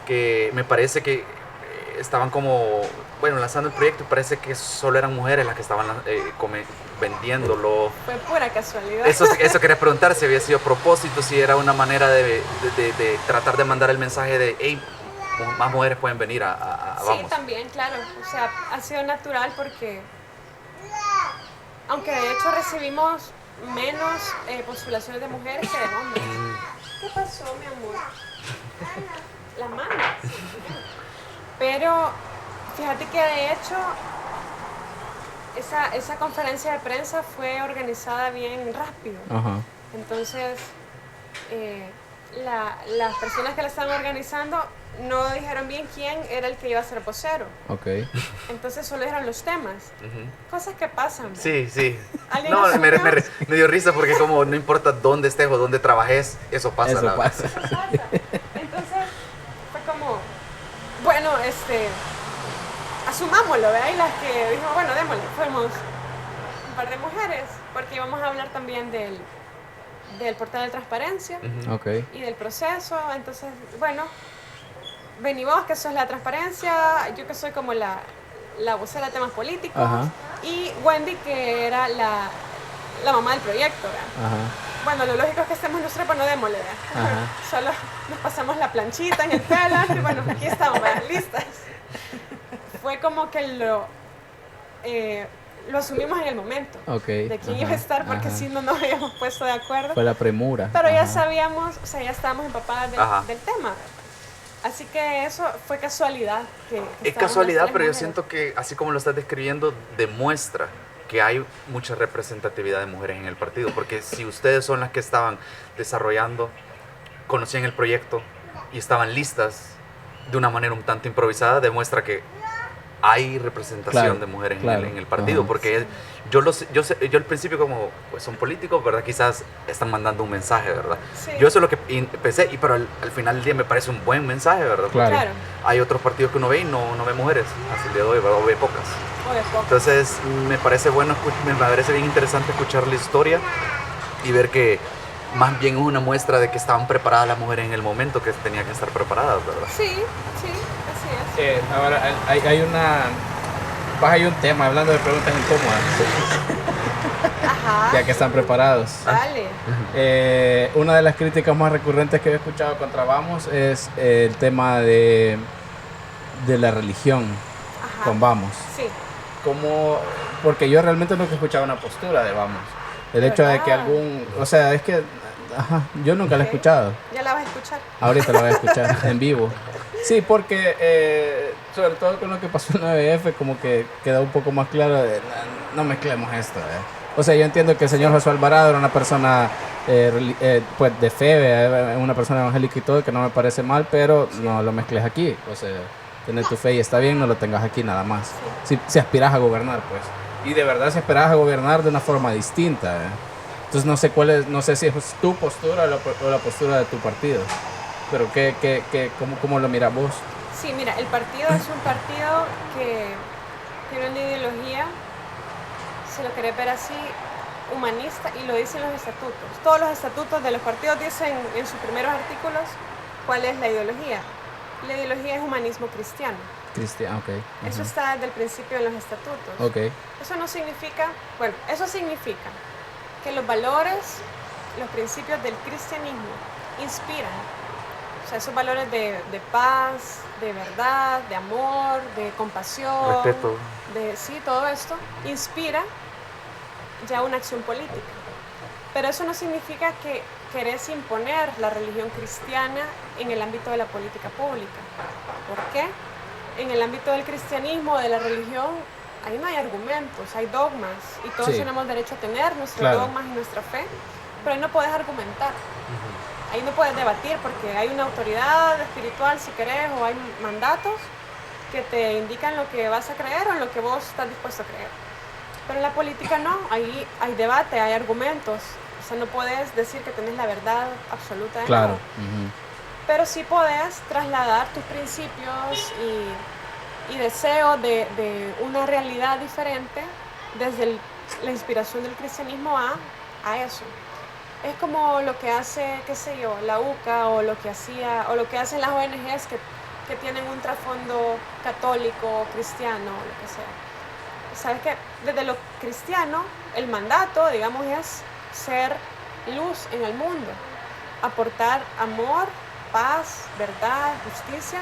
que me parece que estaban como, bueno, lanzando el proyecto, y parece que solo eran mujeres las que estaban vendiéndolo. Fue pura casualidad. Eso quería preguntar, si había sido a propósito, si era una manera de tratar de mandar el mensaje de, hey, más mujeres pueden venir a Sí, Vamos. también, claro. O sea, ha sido natural porque, aunque de hecho recibimos menos postulaciones de mujeres que de hombres. ¿Qué pasó, mi amor? La mano. Pero fíjate que de hecho esa conferencia de prensa fue organizada bien rápido. Ajá. Entonces, las personas que la estaban organizando no dijeron bien quién era el que iba a ser vocero. Ok. Entonces solo dijeron los temas. Cosas que pasan. ¿no? Sí. ¿Alguien No, asumió? me dio risa porque como no importa dónde estés o dónde trabajes, eso pasa. Eso la verdad. pasa. Entonces fue como, bueno, asumámoslo, ¿verdad? Y las que dijimos, bueno, démosle, fuimos un par de mujeres, porque íbamos a hablar también del portal de transparencia Ok. y del proceso. Entonces, bueno, vení vos, que sos la transparencia, yo que soy como la vocera de temas políticos, Ajá. y Wendy, que era la mamá del proyecto, ¿verdad? Ajá. Bueno, lo lógico es que estemos nosotros, pues no démosle, ¿verdad? Ajá. Solo nos pasamos la planchita en el pelo y bueno, aquí estamos, ¿verdad? Listas. Fue como que lo asumimos en el momento Ok. de quién iba a estar, porque Ajá. si no nos habíamos puesto de acuerdo. Fue la premura. Pero ya Ajá. sabíamos, o sea, ya estábamos empapadas del tema, ¿verdad? Así que eso fue casualidad. Que Es estábamos casualidad, las tres pero yo mujeres. siento que, así como lo estás describiendo, demuestra que hay mucha representatividad de mujeres en el partido. Porque si ustedes son las que estaban desarrollando, conocían el proyecto y estaban listas de una manera un tanto improvisada, demuestra que hay representación Claro, de mujeres claro. en el partido. Ajá. Porque yo al principio, como pues son políticos, ¿verdad? Quizás están mandando un mensaje, ¿verdad? Sí. Yo eso es lo que pensé, pero al final del día me parece un buen mensaje, ¿verdad? Porque Claro. Claro, hay otros partidos que uno ve y no ve mujeres hasta el día de hoy, ¿verdad? O ve pocas. o de poco. Entonces me parece bueno, me parece bien interesante escuchar la historia y ver que más bien es una muestra de que estaban preparadas las mujeres en el momento que tenían que estar preparadas, ¿verdad? Sí, así es. Ahora hay un tema, hablando de preguntas incómodas, Ajá. ya que están preparados. Dale. Una de las críticas más recurrentes que he escuchado contra Vamos es el tema de la religión Ajá. con Vamos. Sí. Porque yo realmente nunca he escuchado una postura de Vamos. El hecho de que ¿Verdad? o sea, es que, yo nunca la he Ok. escuchado. Ya la vas a escuchar. Ahorita la voy a escuchar en vivo. Sí, porque sobre todo con lo que pasó en la 9F, como que quedó un poco más claro de no mezclemos esto. O sea, yo entiendo que el señor Josué Alvarado era una persona pues de fe, una persona evangélica y todo, que no me parece mal, pero no lo mezcles aquí. O sea, tener tu fe y está bien, no lo tengas aquí nada más. Si aspiras a gobernar, pues. Y de verdad si aspiras a gobernar de una forma distinta. Entonces no sé si es tu postura o la postura de tu partido. Pero ¿cómo lo miras vos? Sí, mira, el partido es un partido que tiene una ideología, si lo querés ver así, humanista, y lo dicen los estatutos. Todos los estatutos de los partidos dicen en sus primeros artículos cuál es la ideología. La ideología es humanismo cristiano. Cristian, ok. Eso está desde el principio en los estatutos. Ok. Eso no significa, bueno, eso significa que los valores, los principios del cristianismo inspiran O sea, esos valores de paz, de verdad, de amor, de compasión, Respeto. sí, todo esto inspira ya una acción política. Pero eso no significa que querés imponer la religión cristiana en el ámbito de la política pública. ¿Por qué? En el ámbito del cristianismo, de la religión, ahí no hay argumentos, hay dogmas y todos Sí. tenemos derecho a tener nuestros Claro. dogmas y nuestra fe, pero ahí no puedes argumentar. Ahí no puedes debatir porque hay una autoridad espiritual, si querés, o hay mandatos que te indican lo que vas a creer o en lo que vos estás dispuesto a creer. Pero en la política no, ahí hay debate, hay argumentos. O sea, no puedes decir que tenés la verdad absoluta de Claro. nada. Pero sí podés trasladar tus principios y deseos de una realidad diferente desde la inspiración del cristianismo a eso. Es como lo que hace, qué sé yo, la UCA o lo que hacen las ONGs que tienen un trasfondo católico, cristiano, lo que sea. Sabes que desde lo cristiano, el mandato, digamos, es ser luz en el mundo, aportar amor, paz, verdad, justicia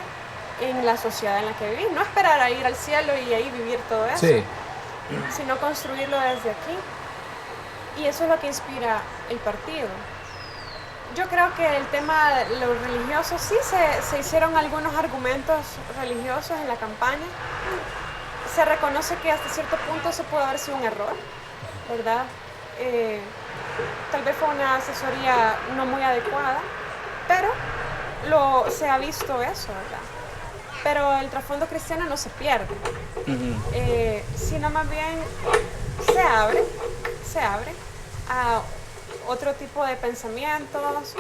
en la sociedad en la que vivís. No esperar a ir al cielo y ahí vivir todo eso, Sí. sino construirlo desde aquí. Y eso es lo que inspira el partido. Yo creo que el tema de lo religioso, sí se hicieron algunos argumentos religiosos en la campaña. Se reconoce que hasta cierto punto eso pudo haber sido un error, ¿verdad? Tal vez fue una asesoría no muy adecuada, pero se ha visto eso, ¿verdad? Pero el trasfondo cristiano no se pierde, sino más bien se abre a otro tipo de pensamientos,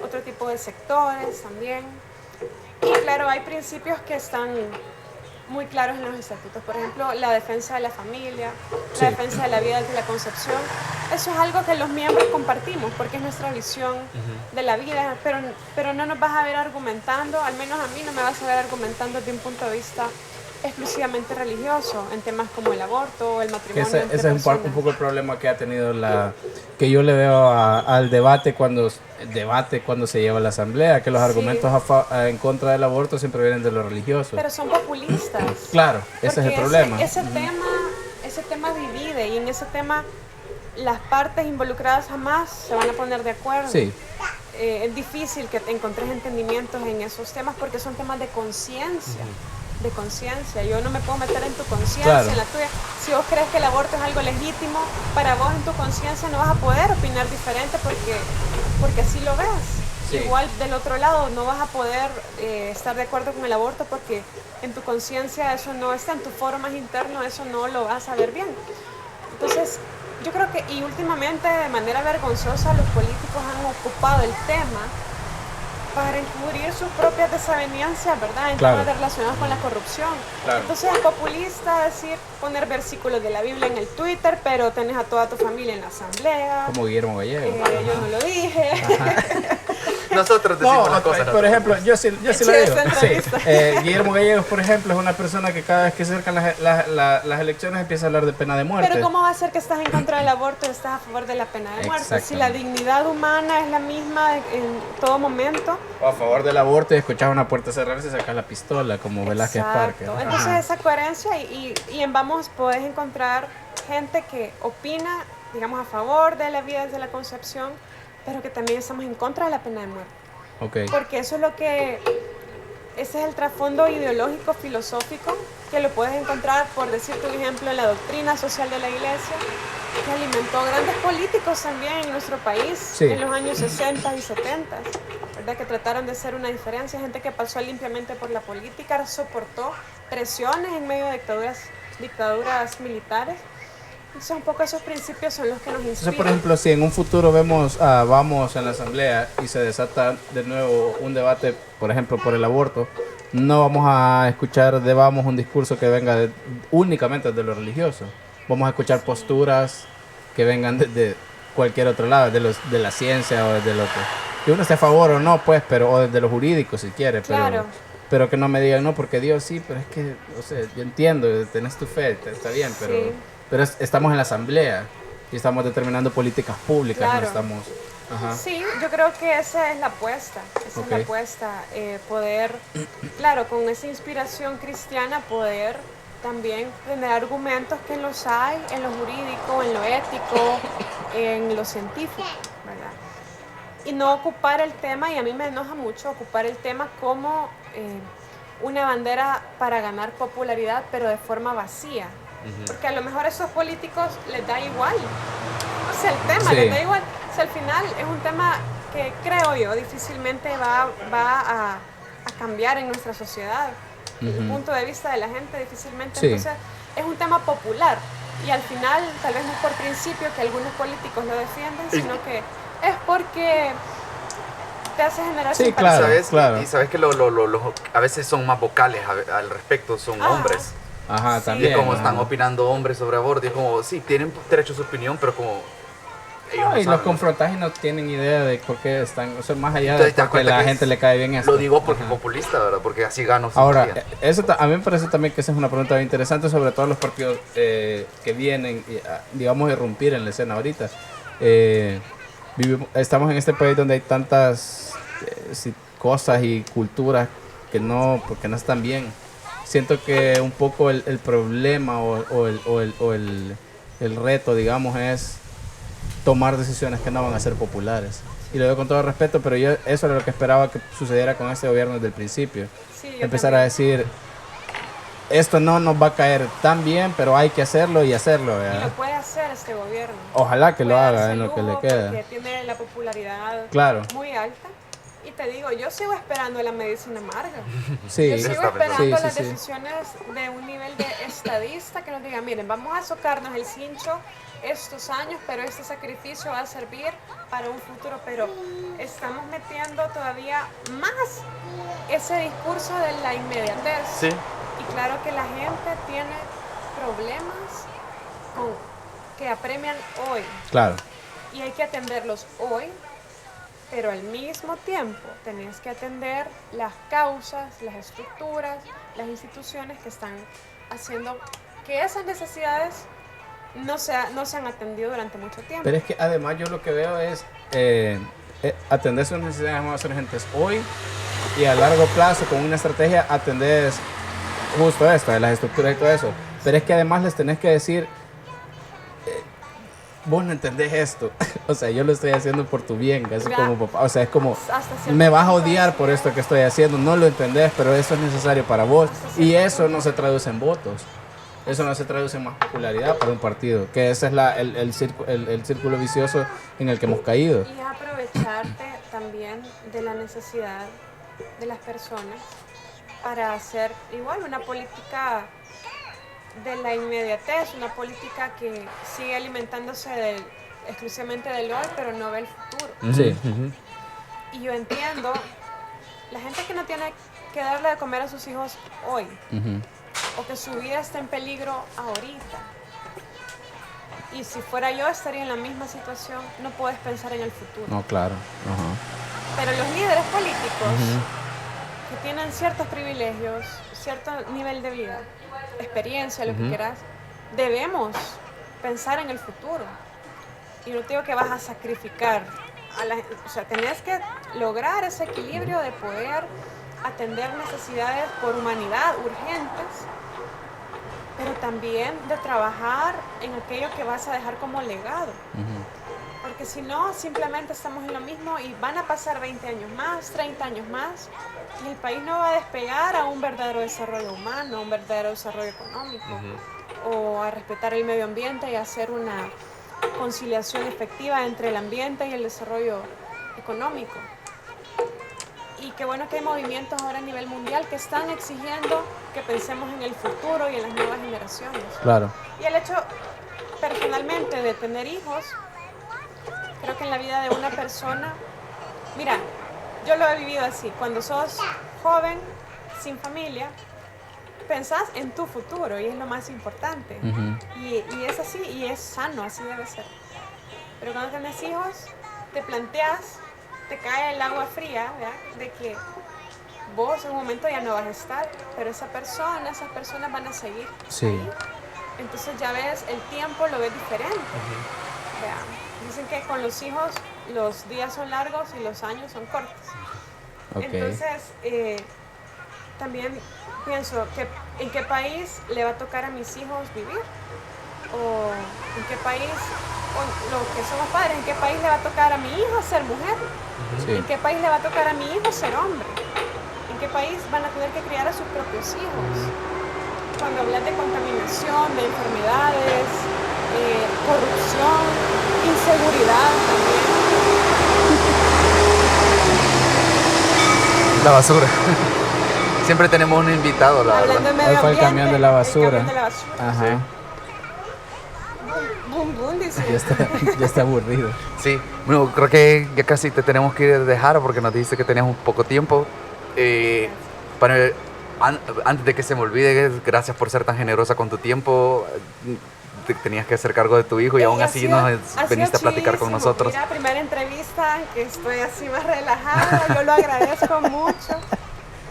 otro tipo de sectores también. Y claro, hay principios que están muy claros en los estatutos. Por ejemplo, la defensa de la familia, Sí. la defensa de la vida desde la concepción. Eso es algo que los miembros compartimos porque es nuestra visión de la vida, pero no nos vas a ver argumentando, al menos a mí no me vas a ver argumentando desde un punto de vista exclusivamente religioso en temas como el aborto o el matrimonio Ese entre es un personas. poco el problema que ha tenido que yo le veo al debate cuando se lleva a la asamblea, que los Sí. argumentos en contra del aborto siempre vienen de los religiosos. Pero son populistas. Claro, ese es el Porque problema. Ese tema divide y en ese tema las partes involucradas jamás se van a poner de acuerdo. Sí, Es difícil que te encontres entendimientos en esos temas porque son temas de conciencia. De conciencia. Yo no me puedo meter en tu conciencia, Claro. en la tuya. Si vos crees que el aborto es algo legítimo, para vos en tu conciencia no vas a poder opinar diferente porque así lo ves. Sí. Igual del otro lado no vas a poder estar de acuerdo con el aborto porque en tu conciencia eso no está, en tu foro más interno eso no lo vas a ver bien. Entonces, yo creo que, y últimamente de manera vergonzosa los políticos han ocupado el tema para encubrir sus propias desavenencias, ¿verdad? En Claro. temas relacionados con la corrupción. Claro. Entonces es populista decir, poner versículos de la Biblia en el Twitter, pero tenés a toda tu familia en la asamblea. como Guillermo Gallego. Yo no lo dije. Nosotros decimos las cosas. por ejemplo, yo sí lo Sí, digo. esta Sí. entrevista. Guillermo Gallegos, por ejemplo, es una persona que cada vez que se acercan las elecciones empieza a hablar de pena de muerte. Pero ¿cómo va a ser que estás en contra del aborto y estás a favor de la pena de muerte? Si la Exactamente. dignidad humana es la misma en todo momento. O a favor del aborto y escuchas una puerta cerrarse y sacas la pistola, como Velázquez Parker. Exacto. Entonces esa coherencia y en Vamos podés encontrar gente que opina, digamos, a favor de la vida desde la concepción, pero que también estamos en contra de la pena de muerte. Ok. Porque eso es ese es el trasfondo ideológico, filosófico, que lo puedes encontrar, por decirte un ejemplo, en la doctrina social de la Iglesia, que alimentó grandes políticos también en nuestro país Sí. en los años 60 y 70, ¿verdad? Que trataron de hacer una diferencia, gente que pasó limpiamente por la política, soportó presiones en medio de dictaduras militares. Entonces un poco esos principios son los que nos Entonces, inspiran. por ejemplo, si en un futuro vemos Vamos en la asamblea y se desata de nuevo un debate, por ejemplo, por el aborto, no vamos a escuchar de Vamos un discurso que venga únicamente de lo religioso. Vamos a escuchar posturas que vengan de cualquier otro lado, de la ciencia o desde lo que uno esté a favor o no, pues, o desde lo jurídico si quiere, Claro. pero que no me digan, no, porque Dios sí, pero es que, o sea, yo entiendo, tenés tu fe, está bien, pero, Sí. pero estamos en la asamblea y estamos determinando políticas públicas, Claro. no estamos Ajá. Sí, yo creo que esa es la apuesta, esa es la apuesta, poder, claro, con esa inspiración cristiana poder también tener argumentos que los hay en lo jurídico, en lo ético, en lo científico, ¿verdad? Y no ocupar el tema, y a mí me enoja mucho ocupar el tema como una bandera para ganar popularidad, pero de forma vacía, porque a lo mejor a esos políticos les da igual. O sea, el tema les da igual. O sea, al final es un tema que creo yo difícilmente va a cambiar en nuestra sociedad. El punto de vista de la gente difícilmente. Entonces, es un tema popular. Y al final, tal vez no es por principio que algunos políticos lo defienden, sino que es porque te hace generar simpatía. Y sabes que a veces son más vocales al respecto, son hombres. Ajá, Sí. también. Y como están opinando hombres sobre aborto, y es como, sí, tienen derecho a su opinión, pero como ellos no Y saben. los confrontas y no tienen idea de por qué están, o sea, más allá Entonces, de porque la gente le cae bien esto. Lo digo porque es populista, ¿verdad? Porque así gano Ahora, simpatía. a mí me parece también que esa es una pregunta bien interesante, sobre todo los partidos que vienen, digamos, a irrumpir en la escena ahorita. Estamos en este país donde hay tantas cosas y culturas porque no están bien. Siento que un poco el problema o el reto, digamos, es tomar decisiones que no van a ser populares. Y lo digo con todo respeto, pero yo eso era lo que esperaba que sucediera con este gobierno desde el principio. Sí, Empezar a decir, esto no nos va a caer tan bien, pero hay que hacerlo y hacerlo. Y ¿verdad? lo puede hacer este gobierno. Ojalá que lo Puede haga darse en lo que le lujo queda. Porque tiene la popularidad Claro. muy alta. Y te digo, yo sigo esperando la medicina amarga. Sí, Yo sigo está esperando sí, las sí. decisiones de un nivel de estadista que nos diga, miren, vamos a socarnos el cincho estos años, pero este sacrificio va a servir para un futuro. Pero estamos metiendo todavía más ese discurso de la inmediatez. Sí. Y claro que la gente tiene problemas que apremian hoy. Claro. Y hay que atenderlos hoy, pero al mismo tiempo tenés que atender las causas, las estructuras, las instituciones que están haciendo que esas necesidades no se han atendido durante mucho tiempo. Pero es que además yo lo que veo es atender sus necesidades más urgentes hoy y a largo plazo con una estrategia atender justo esto, de las estructuras y todo eso. Pero es que además les tenés que decir, vos no entendés esto. O sea, yo lo estoy haciendo por tu bien, casi como papá. O sea, es como, me vas a odiar por esto que estoy haciendo, no lo entendés, pero eso es necesario para vos. Y eso no se traduce en votos. Eso no se traduce en más popularidad para un partido. Que ese es el círculo vicioso en el que hemos caído. Y aprovecharte también de la necesidad de las personas para hacer igual una política de la inmediatez, una política que sigue alimentándose exclusivamente del hoy, pero no ve el futuro. Sí. Y yo entiendo, la gente que no tiene que darle de comer a sus hijos hoy, o que su vida está en peligro ahorita, y si fuera yo estaría en la misma situación, no puedes pensar en el futuro. No, claro. Pero los líderes políticos que tienen ciertos privilegios, cierto nivel de vida, experiencia, lo que quieras, debemos pensar en el futuro. Y no te digo que vas a sacrificar o sea, tenés que lograr ese equilibrio de poder atender necesidades por humanidad urgentes, pero también de trabajar en aquello que vas a dejar como legado. Porque si no, simplemente estamos en lo mismo y van a pasar 20 años más, 30 años más, y el país no va a despegar a un verdadero desarrollo humano, a un verdadero desarrollo económico, o a respetar el medio ambiente y hacer una conciliación efectiva entre el ambiente y el desarrollo económico. Y qué bueno que hay movimientos ahora a nivel mundial que están exigiendo que pensemos en el futuro y en las nuevas generaciones. Claro. Y el hecho, personalmente, de tener hijos, creo que en la vida de una persona, mira, yo lo he vivido así, cuando sos joven, sin familia, pensás en tu futuro y es lo más importante. Y es así, y es sano, así debe ser. Pero cuando tenés hijos, te planteas, te cae el agua fría, ¿verdad? De que vos en un momento ya no vas a estar, pero esas personas van a seguir ahí. Entonces ya ves, el tiempo lo ves diferente. ¿Verdad? Dicen que con los hijos los días son largos y los años son cortos. Ok. Entonces, también pienso que en qué país le va a tocar a mis hijos vivir, o en qué país, o los que somos padres, en qué país le va a tocar a mi hijo ser mujer, Sí. en qué país le va a tocar a mi hijo ser hombre, en qué país van a tener que criar a sus propios hijos. Cuando hablas de contaminación, de enfermedades, corrupción, inseguridad también. La basura. Siempre tenemos un invitado, la Hablando verdad. de medio Hoy fue el ambiente, camión de la basura. el camión de la basura. Ajá. Boom, boom, dice. Ya está aburrido. Sí, bueno, creo que ya casi te tenemos que dejar porque nos dijiste que tenías un poco tiempo. Antes de que se me olvide, gracias por ser tan generosa con tu tiempo. Tenías que hacer cargo de tu hijo y aún así viniste a platicar con chidísimo. nosotros. Mira, primera entrevista que estoy así más relajada, yo lo agradezco mucho.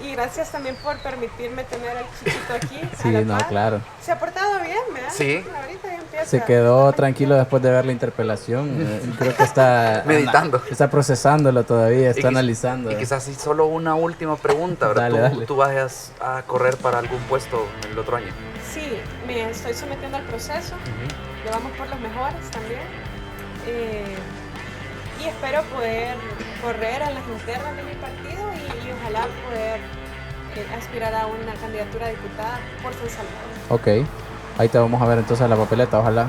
Y gracias también por permitirme tener al chiquito aquí. Sí, a la no, par. claro. Se ha portado bien, ¿verdad? Sí. Ahorita ya empieza. Se quedó tranquilo después de ver la interpelación. Creo que está Meditando. Está procesándolo todavía, está Y analizando. Y quizás sí, solo una última pregunta, ¿verdad? Dale. ¿Tú vas a correr para algún puesto el otro año? Sí, me estoy sometiendo al proceso. Le vamos por los mejores también. Y espero poder correr a las internas de mi partido y ojalá poder aspirar a una candidatura a diputada por San Salvador. Ok, ahí te vamos a ver entonces a la papeleta, ojalá.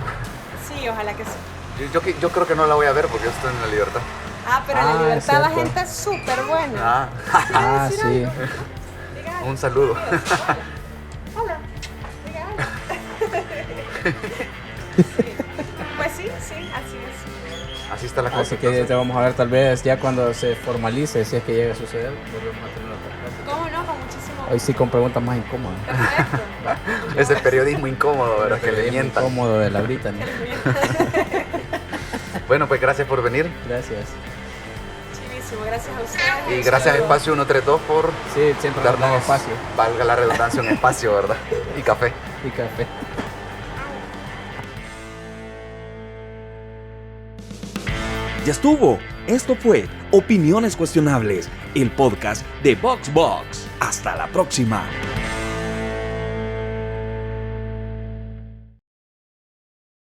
Sí, ojalá que sí. Yo creo que no la voy a ver porque yo estoy en La Libertad. Ah, pero en Ah, La es Libertad la cierto. gente es súper buena. Ah, decir sí. algo? Diga algo. Un saludo. Hola. Diga algo. Sí. Pues sí, así es. Así está la cosa. Así que entonces. te vamos a ver tal vez ya cuando se formalice, si es que llega a suceder, volvemos a tener otra plática. ¿Cómo no? Con muchísimo Hoy sí con preguntas más incómodas. Perfecto. Ese periodismo incómodo, ¿verdad? Que le Es mientan. incómodo de la Brita, ¿no? Bueno, pues gracias por venir. Gracias. Chivísimo, gracias a ustedes. Y gracias a Saludos. Espacio 132 por Sí, siempre nos dan darnos, espacio valga la redundancia, un espacio, ¿verdad? Y café. y café. Ya estuvo. Esto fue Opiniones Cuestionables, el podcast de VoxBox. Hasta la próxima.